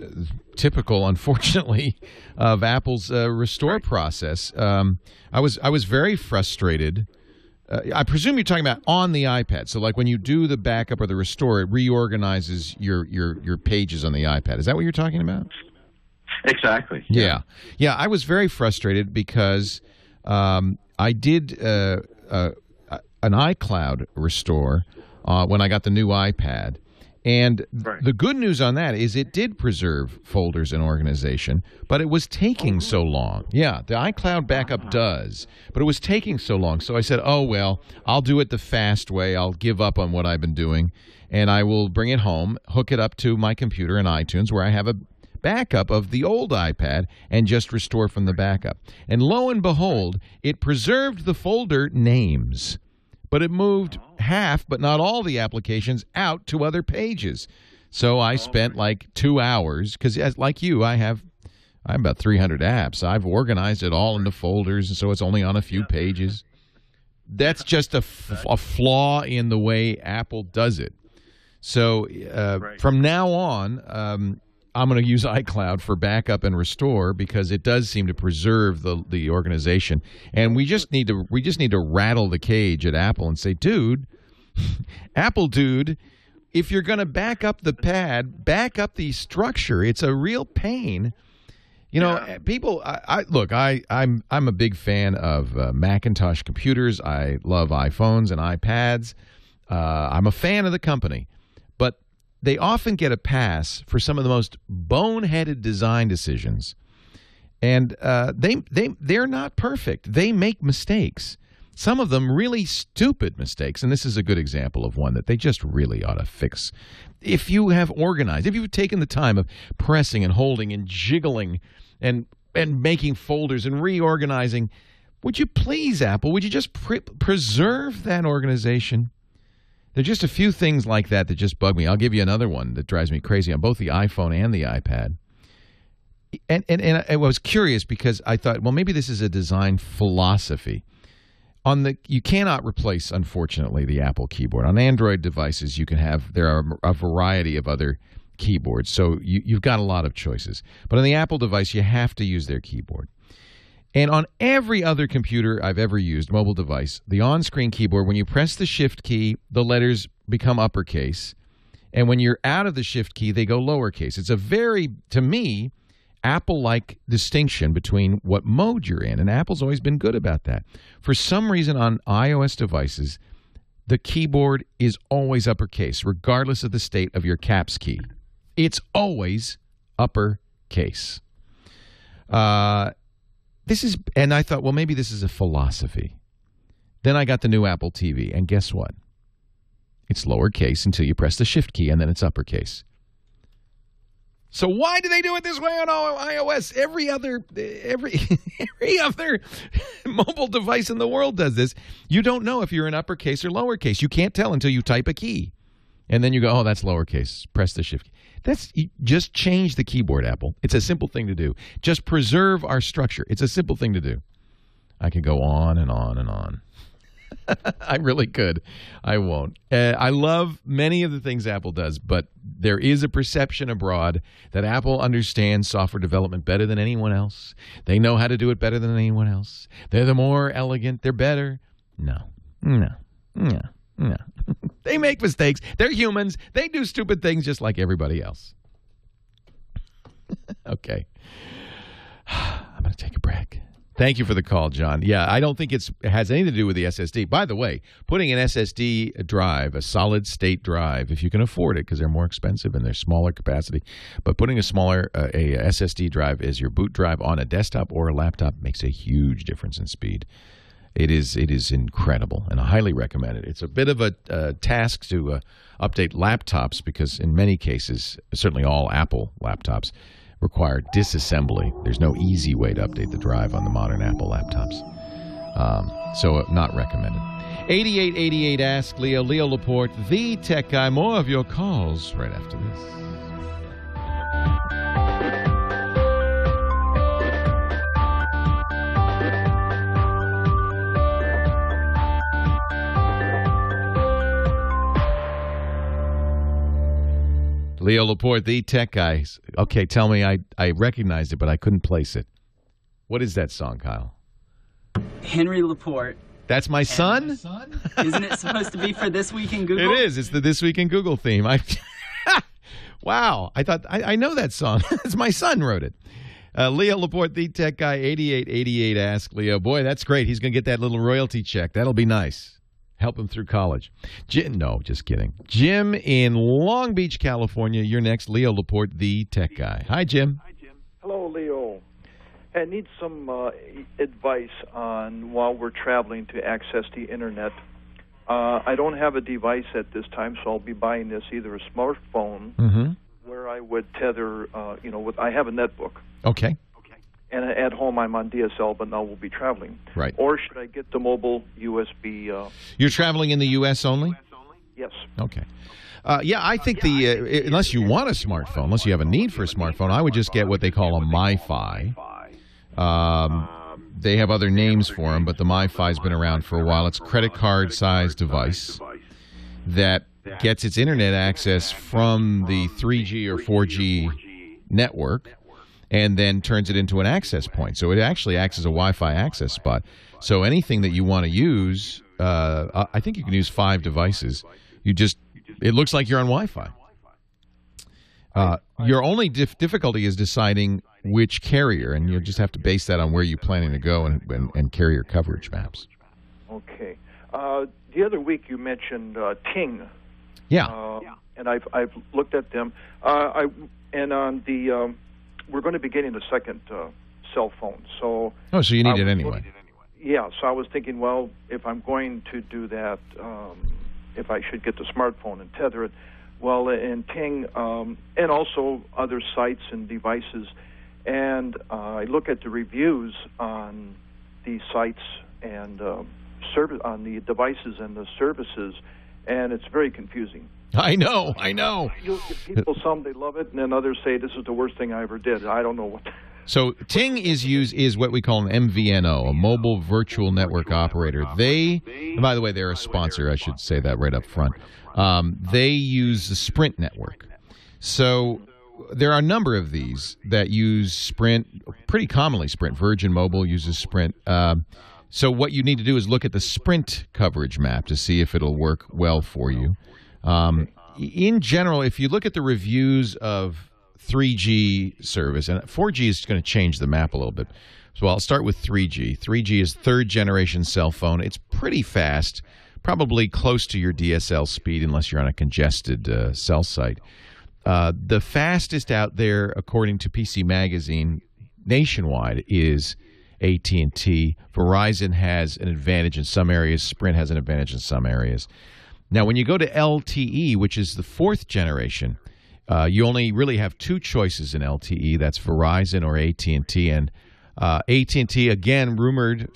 typical, unfortunately, of Apple's restore process. I was very frustrated. I presume you're talking about on the iPad. So, like when you do the backup or the restore, it reorganizes your pages on the iPad. Is that what you're talking about? Exactly. Yeah. I was very frustrated because I did an iCloud restore when I got the new iPad. And the good news on that is it did preserve folders and organization, but it was taking so long. Yeah, the iCloud backup does, but it was taking so long. So I said, oh, well, I'll do it the fast way. I'll give up on what I've been doing, and I will bring it home, hook it up to my computer in iTunes where I have a backup of the old iPad and just restore from the backup. And lo and behold, it preserved the folder names. But it moved half, but not all the applications out to other pages. So I spent like 2 hours, because like you, I have about 300 apps. I've organized it all into folders, and so it's only on a few pages. That's just a flaw in the way Apple does it. So from now on, I'm going to use iCloud for backup and restore because it does seem to preserve the organization. And we just need to rattle the cage at Apple and say, dude, Apple dude, if you're going to back up the pad, back up the structure. It's a real pain. You know, people. I'm a big fan of Macintosh computers. I love iPhones and iPads. I'm a fan of the company, but they often get a pass for some of the most boneheaded design decisions, and they're not perfect. They make mistakes. Some of them really stupid mistakes, and this is a good example of one that they just really ought to fix. If you have organized, if you've taken the time of pressing and holding and jiggling and making folders and reorganizing, would you please, Apple, would you just preserve that organization? There are just a few things like that that just bug me. I'll give you another one that drives me crazy on both the iPhone and the iPad. And I was curious because I thought, well, maybe this is a design philosophy. You cannot replace, unfortunately, the Apple keyboard. On Android devices, there are a variety of other keyboards, so you've got a lot of choices. But on the Apple device, you have to use their keyboard. And on every other computer I've ever used, mobile device, the on-screen keyboard, when you press the Shift key, the letters become uppercase. And when you're out of the Shift key, they go lowercase. It's a very, to me, Apple-like distinction between what mode you're in, and Apple's always been good about that. For some reason on iOS devices, the keyboard is always uppercase, regardless of the state of your caps key. It's always uppercase. And I thought, well, maybe this is a philosophy. Then I got the new Apple TV, and guess what? It's lowercase until you press the Shift key, and then it's uppercase. So why do they do it this way on iOS? Every other mobile device in the world does this. You don't know if you're in uppercase or lowercase. You can't tell until you type a key. And then you go, oh, that's lowercase. Press the Shift key. Just change the keyboard, Apple. It's a simple thing to do. Just preserve our structure. It's a simple thing to do. I could go on and on and on. I really could. I won't. I love many of the things Apple does, but there is a perception abroad that Apple understands software development better than anyone else. They know how to do it better than anyone else. They're the more elegant. They're better. No. They make mistakes. They're humans. They do stupid things just like everybody else. Okay. I'm going to take a break. Thank you for the call, John. Yeah, I don't think it has anything to do with the SSD. By the way, putting an SSD drive, a solid-state drive, if you can afford it, because they're more expensive and they're smaller capacity, but putting a SSD drive as your boot drive on a desktop or a laptop makes a huge difference in speed. It is incredible, and I highly recommend it. It's a bit of a task to update laptops because in many cases, certainly all Apple laptops, require disassembly. There's no easy way to update the drive on the modern Apple laptops. So not recommended. 8888 Ask Leo. Leo Laporte, the tech guy. More of your calls right after this. Leo Laporte, the tech guy. Okay, tell me, I recognized it, but I couldn't place it. What is that song, Kyle? Henry Laporte. That's my son? Isn't it supposed to be for This Week in Google? It is. It's the This Week in Google theme. Wow. I thought, I know that song. It's my son wrote it. Leo Laporte, the tech guy, 8888 Ask Leo. Boy, that's great. He's going to get that little royalty check. That'll be nice. Help him through college. No, just kidding. Jim in Long Beach, California. You're next. Leo Laporte, the tech guy. Hi, Jim. Hello, Leo. I need some advice on while we're traveling to access the Internet. I don't have a device at this time, so I'll be buying this, either a smartphone where I would tether, I have a netbook. Okay. And at home I'm on DSL, but now we'll be traveling. Right. Or should I get the mobile USB? You're traveling in the U.S. only? Yes. Okay. I think unless you want a smartphone, unless you have a need for a smartphone, I would just get what they call a MiFi. They have other names for them, but the MiFi's been around for a while. It's a credit card-sized device that gets its Internet access from the 3G or 4G network and then turns it into an access point. So it actually acts as a Wi-Fi access spot. So anything that you want to use I think you can use 5 devices. It looks like you're on Wi-Fi. Your only difficulty is deciding which carrier, and you'll just have to base that on where you're planning to go and carrier coverage maps. Okay. The other week you mentioned Ting. Yeah. And I've looked at them. We're going to be getting a second cell phone. So you need it anyway. Yeah. So I was thinking, well, if I'm going to do that, if I should get the smartphone and tether it. Well, in Ting, and also other sites and devices, and I look at the reviews on the sites and on the devices and the services, and it's very confusing. I know. Some they love it, and then others say this is the worst thing I ever did. I don't know what. So Ting is what we call an MVNO, a mobile virtual network operator. And by the way, they're a sponsor. I should say that right up front. They use the Sprint network. So there are a number of these that use Sprint, pretty commonly Sprint. Virgin Mobile uses Sprint. So what you need to do is look at the Sprint coverage map to see if it'll work well for you. In general, if you look at the reviews of 3G service, and 4G is going to change the map a little bit. So I'll start with 3G. 3G is third-generation cell phone. It's pretty fast, probably close to your DSL speed unless you're on a congested cell site. The fastest out there, according to PC Magazine, nationwide is AT&T. Verizon has an advantage in some areas. Sprint has an advantage in some areas. Now, when you go to LTE, which is the 4th generation, you only really have 2 choices in LTE. That's Verizon or AT&T. And AT&T, again, rumored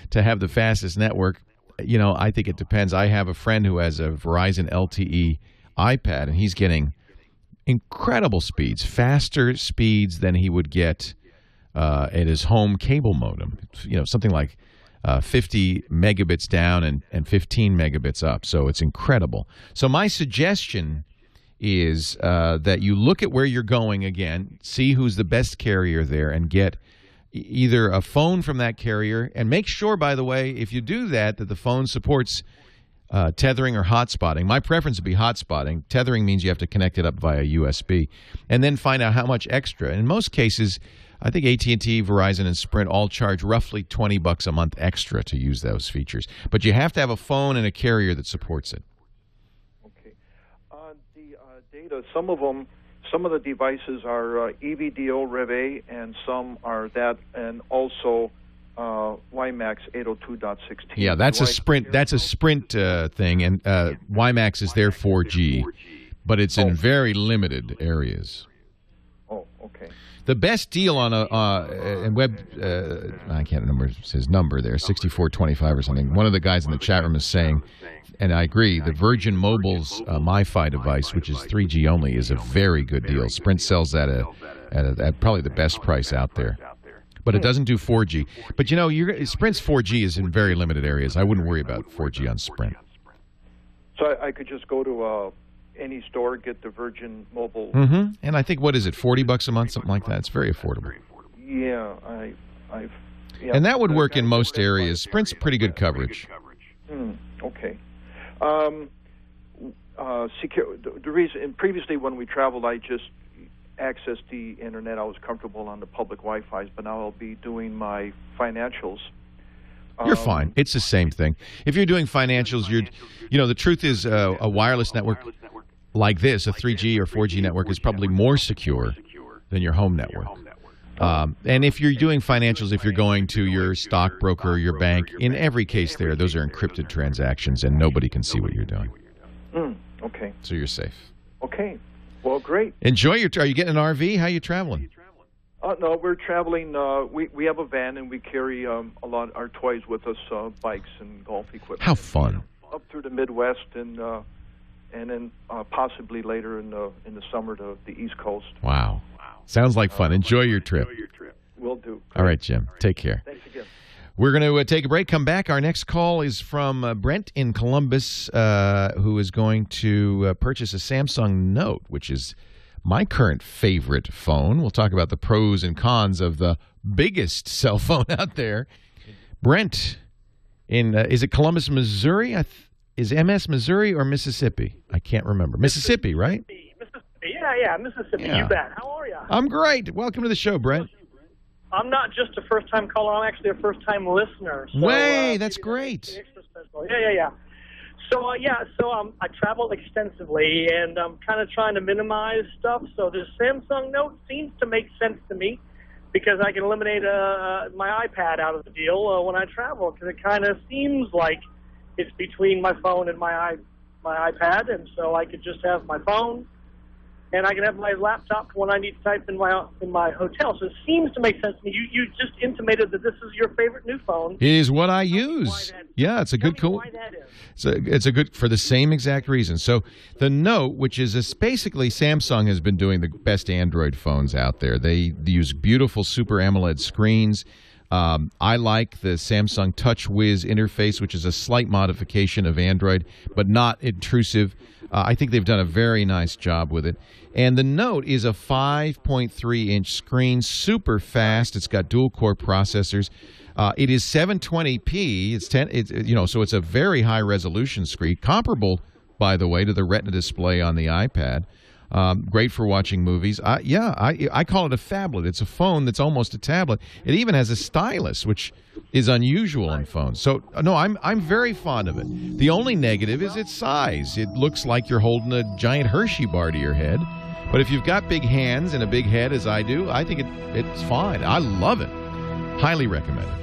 to have the fastest network. I think it depends. I have a friend who has a Verizon LTE iPad, and he's getting incredible speeds, faster speeds than he would get at his home cable modem. Something like 50 megabits down and 15 megabits up. So it's incredible. So my suggestion is that you look at where you're going again, see who's the best carrier there, and get either a phone from that carrier. And make sure, by the way, if you do that the phone supports tethering or hotspotting. My preference would be hotspotting. Tethering means you have to connect it up via USB. And then find out how much extra. In most cases, I think AT&T, Verizon, and Sprint all charge roughly $20 a month extra to use those features. But you have to have a phone and a carrier that supports it. Okay. The data, some of the devices are EVDO Rev A, and some are that, and also WiMAX 802.16. Yeah, that's a Sprint. That's a Sprint thing, and WiMAX is their 4G, but it's in very limited areas. Oh, okay. The best deal on and web, I can't remember his number there, 6425 or something. One of the guys in the chat room is saying, and I agree, the Virgin Mobile's MiFi device, which is 3G only, is a very good deal. Sprint sells that at probably the best price out there. But it doesn't do 4G. But Sprint's 4G is in very limited areas. I wouldn't worry about 4G on Sprint. So I could just go to any store, get the Virgin Mobile. Mm-hmm. And I think, what is it, $40 a month, something like that? It's very affordable. Yeah, yeah. And that would work in most areas. Sprint's pretty good coverage. Okay. The reason, previously when we traveled, I just accessed the internet. I was comfortable on the public Wi-Fi's, but now I'll be doing my financials. You're fine. It's the same thing. If you're doing financials, the truth is a wireless network like this, a 3G or 4G network, is probably more secure than your home network. And if you're doing financials, if you're going to your stockbroker or your bank, in every case those are encrypted transactions, and nobody can see what you're doing. Okay. So you're safe. Okay. Well, great. Enjoy your. Are you getting an RV? How are you traveling? No, we're traveling. We have a van, and we carry a lot of our toys with us, bikes and golf equipment. How fun! Up through the Midwest, and then possibly later in the summer to the East Coast. Wow. Sounds like fun. Enjoy your trip. Will do. All right, Jim. Take care. Thanks again. We're going to take a break, come back. Our next call is from Brent in Columbus, who is going to purchase a Samsung Note, which is my current favorite phone. We'll talk about the pros and cons of the biggest cell phone out there. Brent, is it Columbus, Missouri? Is MS Missouri or Mississippi? I can't remember. Mississippi, right? Yeah, Mississippi. Yeah. You bet. How are you? I'm great. Welcome to the show, Brent. I'm not just a first-time caller. I'm actually a first-time listener. So, that's great. Extra special. Yeah. So, I travel extensively, and I'm kind of trying to minimize stuff. So this Samsung Note seems to make sense to me because I can eliminate my iPad out of the deal when I travel, because it kind of seems like it's between my phone and my iPad, and so I could just have my phone, and I can have my laptop when I need to type in my hotel. So it seems to make sense to me. You just intimated that this is your favorite new phone. It is what I use. Yeah, it's a good cool. Why that is. It's a good for the same exact reason. So the Note, which is basically Samsung has been doing the best Android phones out there. They use beautiful Super AMOLED screens. I like the Samsung TouchWiz interface, which is a slight modification of Android, but not intrusive. I think they've done a very nice job with it. And the Note is a 5.3-inch screen, super fast. It's got dual-core processors. It is 720p. So it's a very high-resolution screen, comparable, by the way, to the Retina display on the iPad. Great for watching movies. I call it a phablet. It's a phone that's almost a tablet. It even has a stylus, which is unusual on phones. So, no, I'm very fond of it. The only negative is its size. It looks like you're holding a giant Hershey bar to your head. But if you've got big hands and a big head, as I do, I think it's fine. I love it. Highly recommend it.